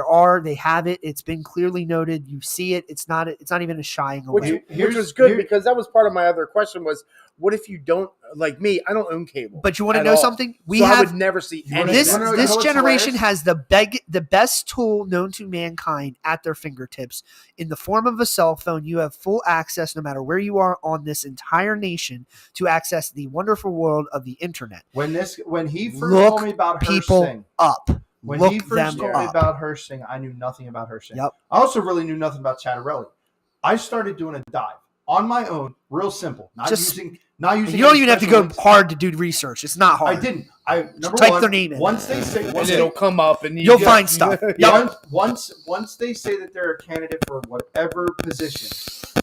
have it. It's been clearly noted. You see it. It's not even a shying away. Which was good because that was part of my other question was, what if you don't, like me, I don't own cable. But you want to know something? I would never see any. This generation has the best tool known to mankind at their fingertips in the form of a cell phone. You have full access, no matter where you are on this entire nation, to access the wonderful world of the internet. When he first told me about people up. When he first told me about Hershing, I knew nothing about Hershing. Yep. I also really knew nothing about Chattarelli. I started doing a dive on my own, real simple. Not using. You don't even have to go hard to do research. It's not hard. I didn't. Type their name in. Once they say, it'll come up, and you'll find stuff. Once they say that they're a candidate for whatever position,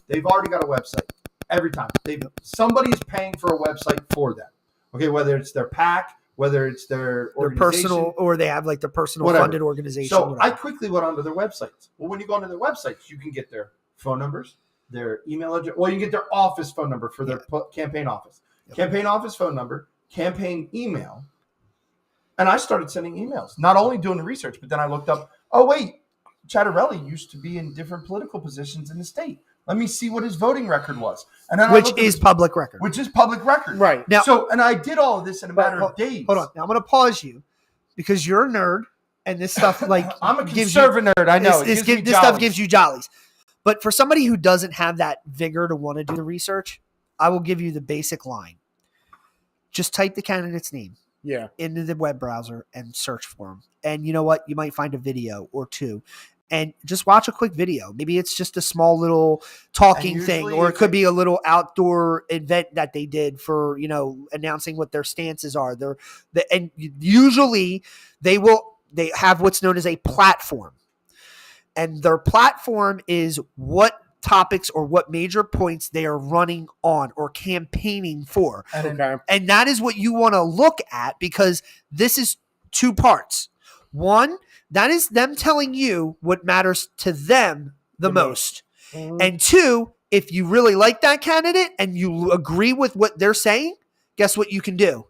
they've already got a website. Every time somebody is paying for a website for them. Okay, whether it's their PAC, whether it's their personal, or they have like their personal funded organization. So I quickly went onto their websites. Well, when you go onto their websites, you can get their phone numbers, their email address. Well, you can get their office phone number for their campaign office. Yep. Campaign office phone number, campaign email. And I started sending emails, not only doing the research, but then I looked up, oh, wait, Chattarelli used to be in different political positions in the state. Let me see what his voting record was. And then which is public record. Right. Now, and I did all of this in a matter of days. Hold on. Now I'm going to pause you because you're a nerd and this stuff I'm a conservative nerd. I know. This stuff gives you jollies. But for somebody who doesn't have that vigor to want to do the research, I will give you the basic line. Just type the candidate's name into the web browser and search for them. And you know what? You might find a video or two. And just watch a quick video. Maybe it's just a small little talking thing, or it could be a little outdoor event that they did for, announcing what their stances are. And usually they have what's known as a platform. And their platform is what topics or what major points they are running on or campaigning for. Okay. And that is what you want to look at, because this is two parts. One, that is them telling you what matters to them the most. Mhm. And two, if you really like that candidate and you agree with what they're saying, guess what you can do?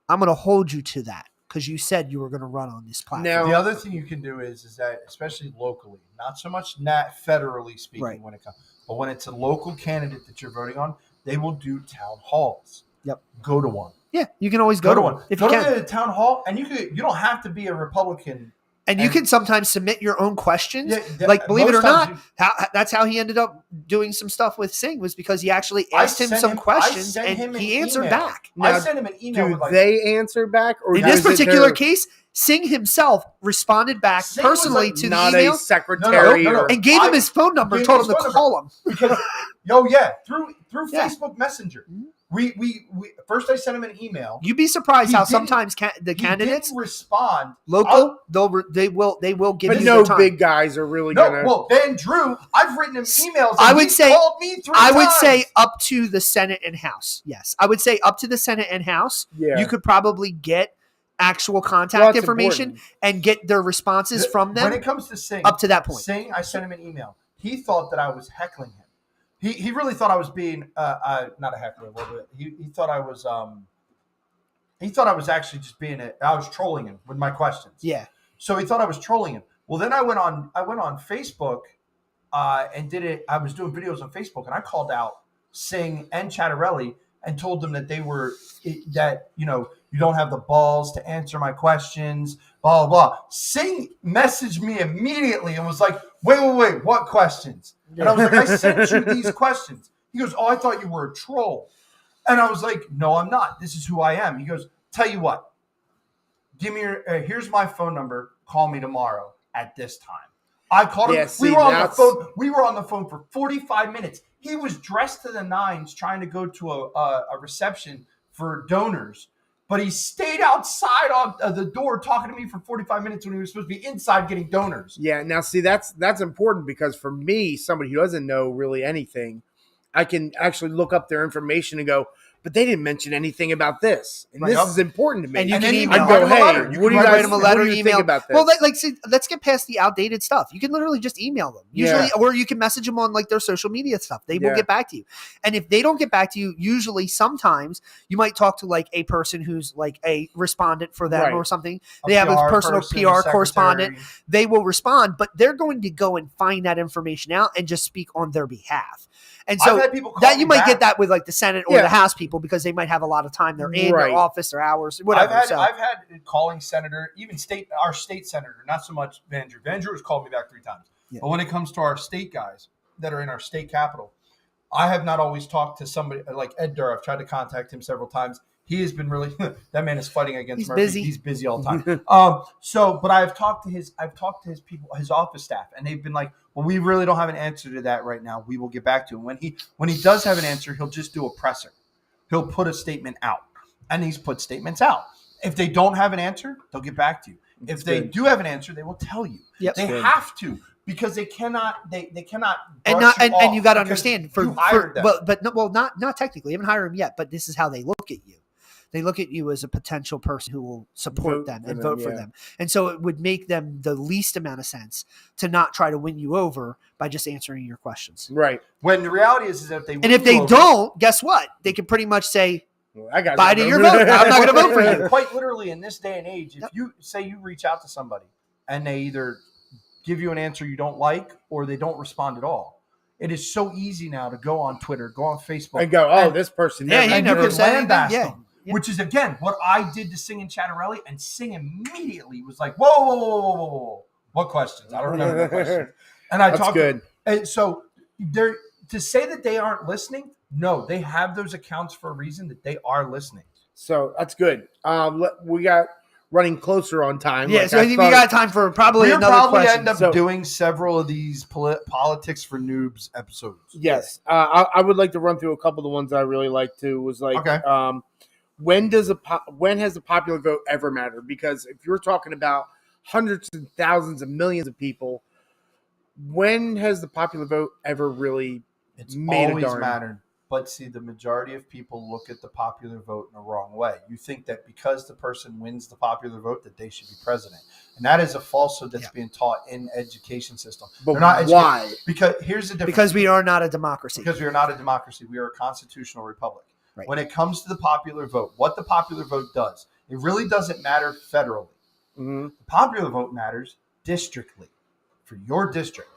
I'm going to hold you to that because you said you were going to run on this platform. Now- The other thing you can do is that, especially locally, not so much federally speaking Right. when it comes, but when it's a local candidate that you're voting on, they will do town halls. Yep. Go to one. Yeah, you can always go to one if Go you can. to the town hall, and you don't have to be a Republican. And you can sometimes submit your own questions. Yeah, Like, believe it or most times not, that's how he ended up doing some stuff with Singh, was because he actually asked him some questions and he answered back. I sent him an email. Do they answer back? Or In is this it particular their- case, Singh himself responded back Singh was personally like to the not email a secretary? No. or- and gave him his phone number, gave told him him to his phone call him. because through Yeah. Facebook Messenger. We first I sent him an email. You'd be surprised He how didn't- sometimes the He candidates, didn't respond. local, they will give But you no their time. big guys are really No, gonna. well, then Drew, I've written him emails. And I would he's say- called me 3 I would times. say up to the Senate and House. Yes, I would say up to the Senate and House. Yeah. You could probably get actual contact Well, that's information important. and get their responses from them When it comes to Singh, up to that point. Singh, I sent him an email. He thought that I was heckling him. He really thought I was being not a heckler. But he thought I was actually just being I was trolling him with my questions. Yeah. So he thought I was trolling him. Well, then I went on Facebook and did it. I was doing videos on Facebook and I called out Singh and Chattarelli and told them that you don't have the balls to answer my questions, blah, blah, blah. Singh messaged me immediately and was like, wait, what questions? And I was like, I sent you these questions. He goes, oh, I thought you were a troll. And I was like, no, I'm not. This is who I am. He goes, tell you what, give me here's my phone number. Call me tomorrow at this time. I called him. Yeah, see, we were on the phone for 45 minutes. He was dressed to the nines trying to go to a reception for donors. But he stayed outside of the door talking to me for 45 minutes when he was supposed to be inside getting donors. Yeah, now see, that's important because for me, somebody who doesn't know really anything, I can actually look up their information and go, but they didn't mention anything about this. And Right. this is important to me. And you And can then email. I'd go, write him a hey, letter. You what do you can write guys them a letter, what do you email think about this? Well, see, let's get past the outdated stuff. You can literally just email them. Usually, or you can message them on like their social media stuff. They will Yeah. get back to you. And if they don't get back to you, usually sometimes you might talk to like a person who's like a respondent for them Right. or something. A They have a PR personal person, PR a correspondent. secretary. They will respond, but they're going to go and find that information out and just speak on their behalf. And so I've had people call that me you might back. get that with like the Senate or Yeah. the House people because they might have a lot of time. They're in Right. their office, their hours, whatever. I've So- had calling senator, even our state senator, not so much Van Drew. Van Drew has called me back 3 times. Yeah. But when it comes to our state guys that are in our state capital, I have not always talked to somebody like Ed Durr. I've tried to contact him several times. He has been really that man is fighting against He's Murphy. busy. He's busy all the time. But I've talked to his people, his office staff, and they've been like, well, we really don't have an answer to that right now. We will get back to him. When he does have an answer, he'll just do a presser. He'll put a statement out. And he's put statements out. If they don't have an answer, they'll get back to you. If they do have an answer, they will tell you. Yep. They have to because they cannot. They cannot. and brush not you and you off got to because understand you hired them. not technically. You haven't hired them yet, but this is how they look at you. They look at you as a potential person who will support Vote them for and them, vote for yeah. them. And so it would make them the least amount of sense to not try to win you over by just answering your questions. Right. When the reality is that if they And if they don't, guess what? They can pretty much say, Well, I got bye to your vote. I'm not going to vote for you. Quite literally, in this day and age, if you say you reach out to somebody and they either give you an answer you don't like or they don't respond at all, it is so easy now to go on Twitter, go on Facebook, I go, oh, this person. Yeah, never- he and never you can said anything. lambast Yeah. them. Which is, again, what I did to Singh and Chattarelli, and Singh immediately was like, whoa. What questions? I don't remember the questions. And I That's talked good. And so they're to say that they aren't listening, no, they have those accounts for a reason that they are listening. So that's good. We got running closer on time. Yeah, Like so I think we thought- got time for probably We'll another probably question. end up So- doing several of these politics for noobs episodes. Yes, I would like to run through a couple of the ones I really like to. Was like, Okay. when has the popular vote ever mattered? Because if you're talking about hundreds and thousands of millions of people, when has the popular vote ever really It's made always a darn? mattered. But see, the majority of people look at the popular vote in a wrong way. You think that because the person wins the popular vote that they should be president. And that is a falsehood that's being taught in education system. But They're not why? Because here's the difference. Because we are not a democracy. Because we are not a democracy. We are a constitutional republic. Right. When it comes to the popular vote, what the popular vote does, it really doesn't matter federally. Mm-hmm. The popular vote matters districtly for your district.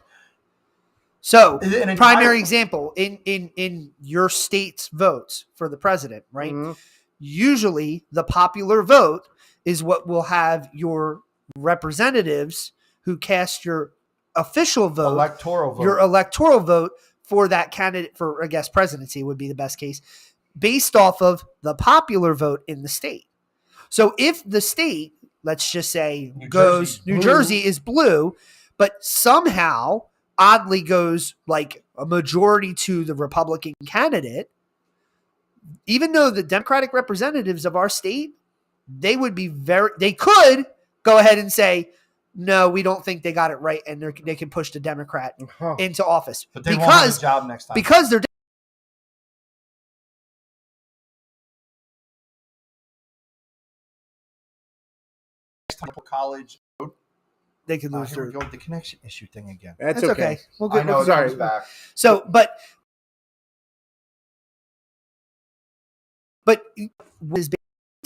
So, An primary example in your state's votes for the president, right? Mm-hmm. Usually, the popular vote is what will have your representatives who cast your official vote, electoral vote. your electoral vote for that candidate for, I guess, presidency would be the best case, based off of the popular vote in the state. So, if the state, let's just say, New Jersey is blue, but somehow oddly goes like a majority to the Republican candidate, even though the Democratic representatives of our state, they could go ahead and say, no, we don't think they got it right, and they can push the Democrat into office. But they won't have a job next time. Because they're college. they could lose Here we their. go with the connection issue thing again. That's That's okay. okay. We'll I know. get, Sorry. Back. so, but is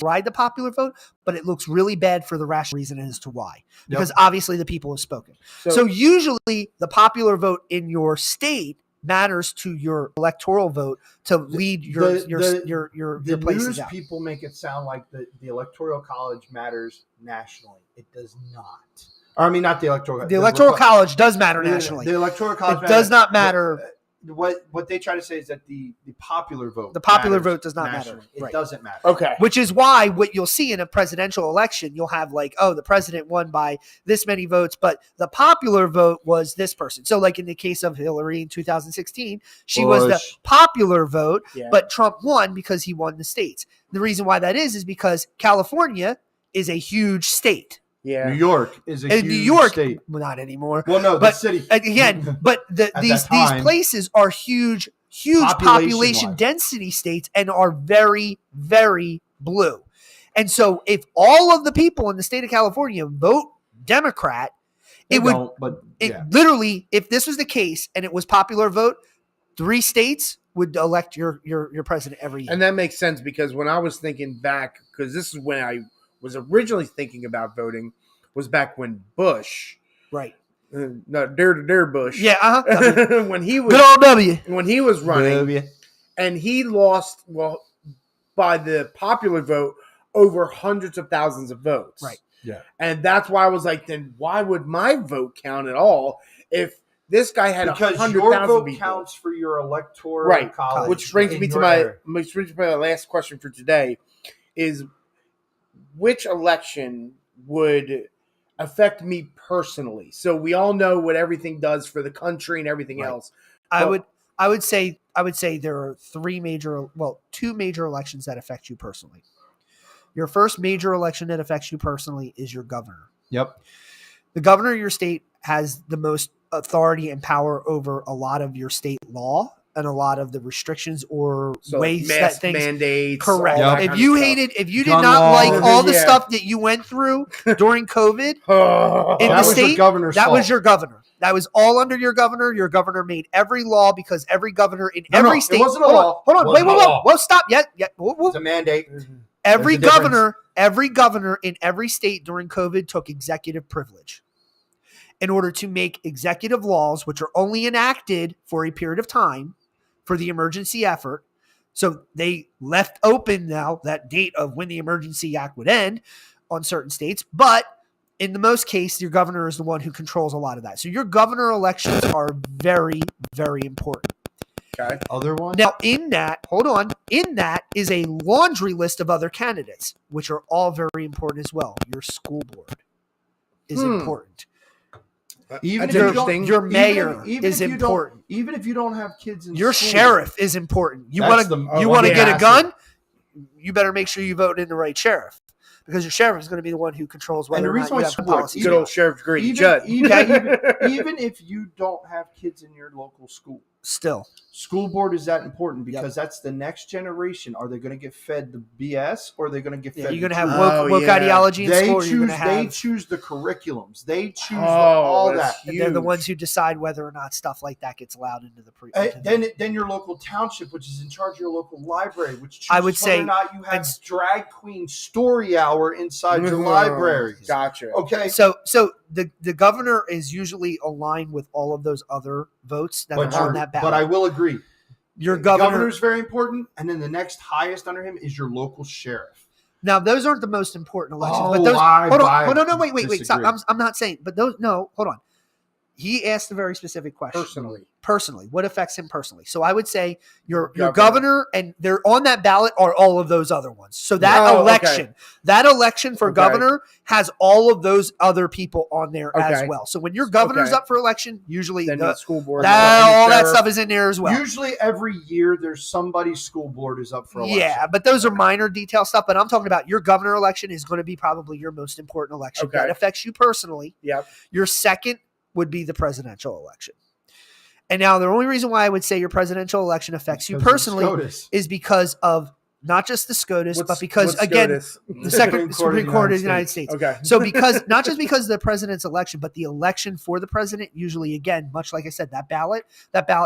ride the popular vote, but it looks really bad for the rational reason as to why. Because obviously the people have spoken. So usually the popular vote in your state matters to your electoral vote to lead your The places news out. people make it sound like the electoral college matters nationally. It does not. Or, I mean, not the electoral. The electoral college does matter nationally. The electoral college It does not matter. What they try to say is that the popular vote. The popular matters vote does not nationally. matter. It Right. doesn't matter. Okay. Which is why what you'll see in a presidential election, you'll have like, oh, the president won by this many votes, but the popular vote was this person. So like in the case of Hillary in 2016, she was the Bush. popular vote, Yeah. but Trump won because he won the states. The reason why that is because California is a huge state. Yeah. New York is a And huge New York, state. well, not anymore. Well, no, the But city. Again, but these time, places are huge population population-wise. density states and are very, very blue. And so if all of the people in the state of California vote Democrat, They it would don't, but yeah. literally, if this was the case and it was popular vote, 3 states would elect your president every year. And that makes sense because when I was thinking back, because this is when I was originally thinking about voting, was back when Bush, right. no, Dare Bush, Yeah, uh-huh. when he was Good old W. when he was running, W. and he lost by the popular vote over hundreds of thousands of votes, Right. Yeah. And that's why I was like, then why would my vote count at all if this guy had Because 100,000 your vote people? counts for your electoral Right. college. Which brings in me to your my area. last question for today: is which election would affect me personally? So we all know what everything does for the country and everything Right. else. I But- would say there are 2 major elections that affect you personally. Your first major election that affects you personally is your governor. Yep. The governor of your state has the most authority and power over a lot of your state law and a lot of the restrictions or So ways mask that things. mandates, Correct. all that If kind you of stuff. hated, if you did Gun not law. like all the Yeah. stuff that you went through during COVID, Oh, in That the was your state, governor's that was fault. your governor. That was all under your governor. Your governor made every law because every governor in No, every it state. wasn't a hold law. on, It wait, wasn't a law. whoa, stop. Whoa. It's a mandate. Every There's a difference. every governor in every state during COVID took executive privilege in order to make executive laws, which are only enacted for a period of time for the emergency effort. So they left open now that date of when the emergency act would end on certain states. But in the most case, your governor is the one who controls a lot of that. So your governor elections are very, very important. okay. Other one? Now, in that is a laundry list of other candidates, which are all very important as well. Your school board is important. Even That's if you interesting. don't- Your even mayor if- even is if you don't- important. Even if you don't have kids in Your school, sheriff is important. You That's want the- to oh, you want to yeah, get a that's gun? You better make sure you vote in the right sheriff. because your sheriff is going to be the one who controls And whether the or not reason you why have school the board, policies. Good old Sheriff Grady even, Judd. even if you don't have kids in your local school, Still, school board is that important because that's the next generation. Are they going to get fed the BS or are they going to get fed? you're going to the have truth? woke ideology in They school. Or you're going choose. to They have, choose the curriculums. They choose Oh, all that's that. and they're the huge. ones who decide whether or not stuff like that gets allowed into the Then your local township, which is in charge of your local library, which chooses I would whether say or not you have it's- drag queen story hour inside your library. Gotcha. Okay, So the governor is usually aligned with all of those other votes that are on that ballot. but I will agree. Your The governor governor's very important, and then the next highest under him is your local sheriff. Now, those aren't the most important elections, but Oh, those. I Hold on, no, wait, stop. disagree. I'm not saying, but those. No, hold on. He asked a very specific question. Personally, what affects him personally? So I would say your governor, and they're on that ballot are all of those other ones. So that election for governor has all of those other people on there as well. So when your governor's up for election, usually then the school board, all that stuff is in there as well. Usually every year there's somebody's school board is up for election. Yeah, but those are minor detail stuff. But I'm talking about your governor election is going to be probably your most important election. That affects you personally. Yep. Your second would be the presidential election. And now the only reason why I would say your presidential election affects you personally is because of not just the SCOTUS, but because, again, the second Supreme Court of the United States. Okay. So because not just because of the president's election, but the election for the president, usually, again, much like I said, that ballot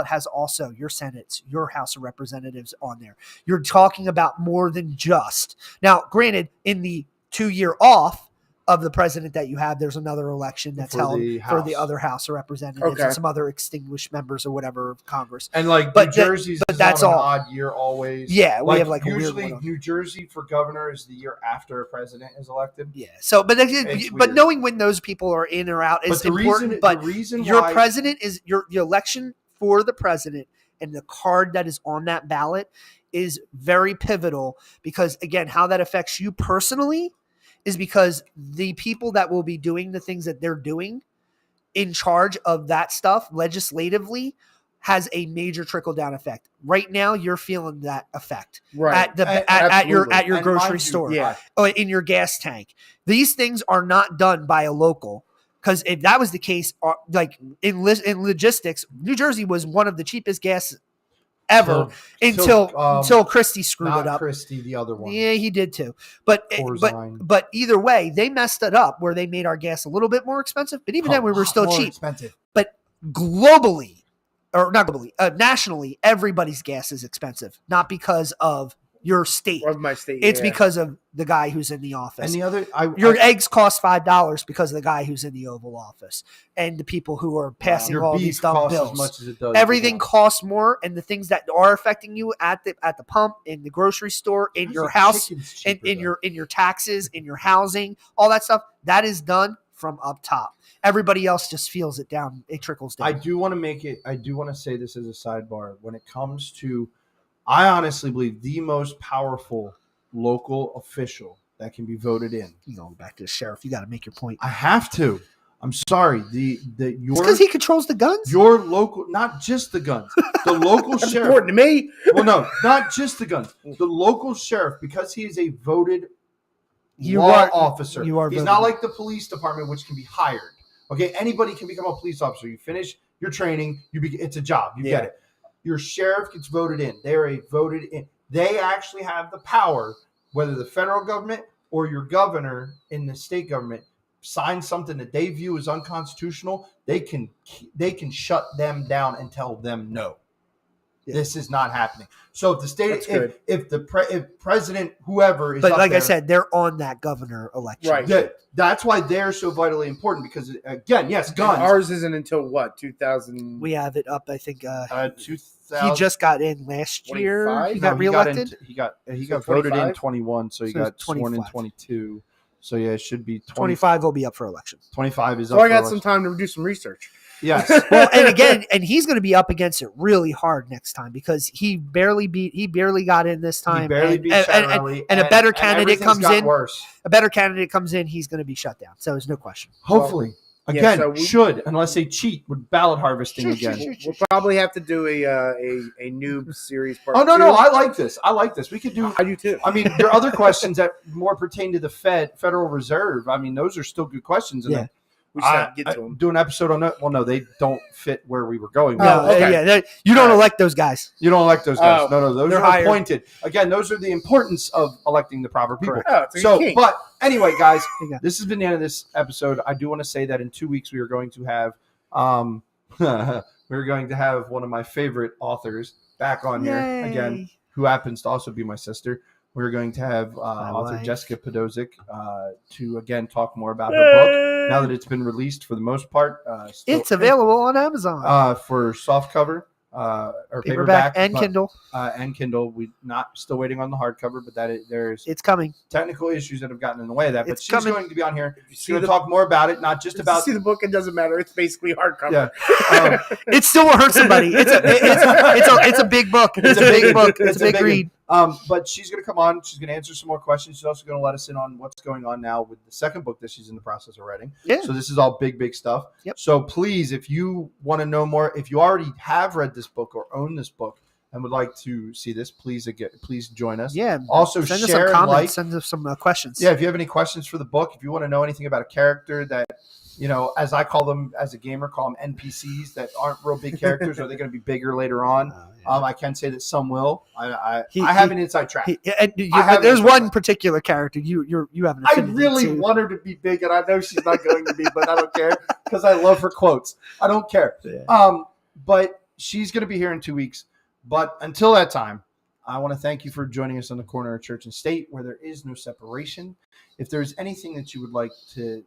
has also your Senate's, your House of Representatives on there. You're talking about more than just. Now, granted, in the 2-year off of the president that you have, there's another election that's held for the other House of Representatives and some other extinguished members or whatever of Congress. And like New Jersey's is that's on an odd year always. Yeah, we have like a weird usually New Jersey for governor is the year after a president is elected. Yeah. So, but knowing when those people are in or out is important. But the reason your president is the election for the president and the card that is on that ballot is very pivotal because, again, how that affects you personally is because the people that will be doing the things that they're doing in charge of that stuff legislatively has a major trickle down effect. Right now, you're feeling that effect at your grocery store, in your gas tank. These things are not done by a local. Because if that was the case, like in logistics, New Jersey was one of the cheapest gas ever until Christie screwed it up. Christie, the other one. Yeah, he did too. But either way, they messed it up where they made our gas a little bit more expensive. But even then, we were still cheap. Expensive. But globally, or not globally, nationally, everybody's gas is expensive, not because of your state. Of my state. It's because of the guy who's in the office. And the other, your eggs cost $5 because of the guy who's in the Oval Office and the people who are passing all these dumb bills. As much as it does. Everything costs more, and the things that are affecting you at the pump, in the grocery store, in your house, in your taxes, in your housing, all that stuff, that is done from up top. Everybody else just feels it down. It trickles down. I do want to say this as a sidebar. When it comes to, I honestly believe the most powerful local official that can be voted in. You go back to the sheriff. You got to make your point. I have to. I'm sorry. Because he controls the guns. Your local, not just the guns. The local That's sheriff. important to me. Well, no, not just the guns. The local sheriff, because he is a voted law officer. He's not like the police department, which can be hired. Okay, anybody can become a police officer. You finish your training. It's a job. You get it. Your sheriff gets voted in. They're voted in. They actually have the power, whether the federal government or your governor in the state government signs something that they view as unconstitutional, they can shut them down and tell them no. Yeah. This is not happening. So if the state, if president, whoever is, but like I said, they're on that governor election, right? That's why they're so vitally important because, again, yes, guns. And ours isn't until what 2000. We have it up. I think 2000. He just got in last year. He got reelected. He got voted in 21, so he got sworn in 22. So yeah, it should be 25 will be up for election. 25 is up. So I got some time to do some research. Yes. Well, and again, he's going to be up against it really hard next time because he barely got in this time. He barely beat Chatterley, and a better candidate comes in. Worse. A better candidate comes in, he's going to be shut down. So there's no question. Hopefully. Again, so should, unless they cheat with ballot harvesting again. We'll probably have to do a noob series part. Oh, no, 2. I like this. I like this. We could do. I do too. I mean, there are other questions that more pertain to the Federal Reserve. I mean, those are still good questions. And Yeah. We just have to get to them. Do an episode on that. Well, no, they don't fit where we were going. No, okay. you don't elect those guys. You don't elect those guys. Oh, No, those they're are hired. appointed. Again, those are the importance of electing the proper people. Oh, it's a So, king. but anyway, guys, you go. this has been the end of this episode. I do want to say that in 2 weeks we are going to have we're going to have one of my favorite authors back on here again, who happens to also be my sister. We're going to have author wife. Jessica Podosek to again talk more about her book now that it's been released for the most part. It's available on Amazon. For soft cover or Paperback and but- Kindle. and Kindle. We not still waiting on the hardcover, but there's It's coming. technical issues that have gotten in the way of that. But It's she's coming. going to be on here. She's see going to the- talk more about it, not just If about you see the book, it doesn't matter. It's basically hardcover. yeah. It still will hurt somebody. It's a big book. It's a big book. It's a big read. But she's going to come on. She's going to answer some more questions. She's also going to let us in on what's going on now with the second book that she's in the process of writing. Yeah. So this is all big stuff. Yep. So please, if you want to know more, if you already have read this book or own this book and would like to see this, please join us. Yeah. Also, Send us share some and comments. like. Send us some questions. Yeah, if you have any questions for the book, if you want to know anything about a character that, as I call them as a gamer, call them NPCs that aren't real big characters, are they going to be bigger later on? I can say that some will. I have an inside track. There's one particular character you have an I affinity really to. want her to be big, and I know she's not going to be, but I don't care because I love her quotes. I don't care. Yeah. But she's going to be here in 2 weeks. But until that time, I want to thank you for joining us on the corner of church and state, where there is no separation. If there's anything that you would like to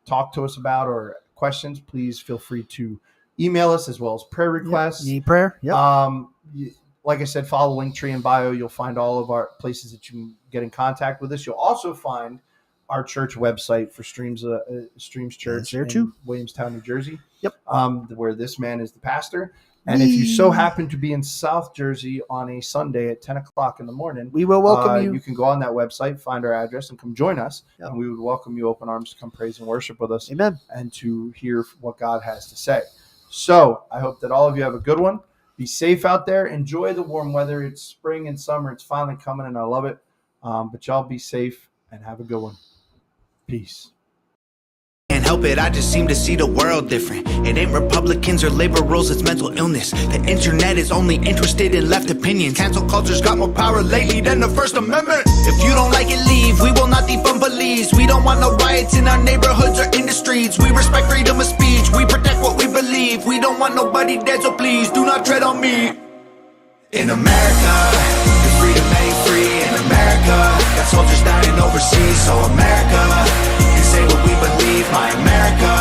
talk to us about or questions, please feel free to email us, as well as prayer requests. Need prayer? Yep. Like I said, follow the link tree in bio. You'll find all of our places that you can get in contact with us. You'll also find our church website for Streams Church there in too. Williamstown, New Jersey. Yep. Where this man is the pastor. And if you so happen to be in South Jersey on a Sunday at 10 o'clock in the morning, We will welcome you. You can go on that website, find our address, and come join us. Yep. And we would welcome you open arms to come praise and worship with us Amen. and to hear what God has to say. So I hope that all of you have a good one. Be safe out there. Enjoy the warm weather. It's spring and summer. It's finally coming, and I love it. But y'all be safe and have a good one. Peace. Can't help it, I just seem to see the world different. It ain't Republicans or labor rules, it's mental illness. The internet is only interested in left opinions. Cancel culture's got more power lately than the First Amendment. If you don't like it, leave. We will not defund police. We don't want no riots in our neighborhoods or in the streets. We respect freedom of speech. We protect what we believe. We don't want nobody dead, so please do not tread on me. In America, your freedom ain't free. In America, got soldiers dying overseas. So America, you say what we believe. My America,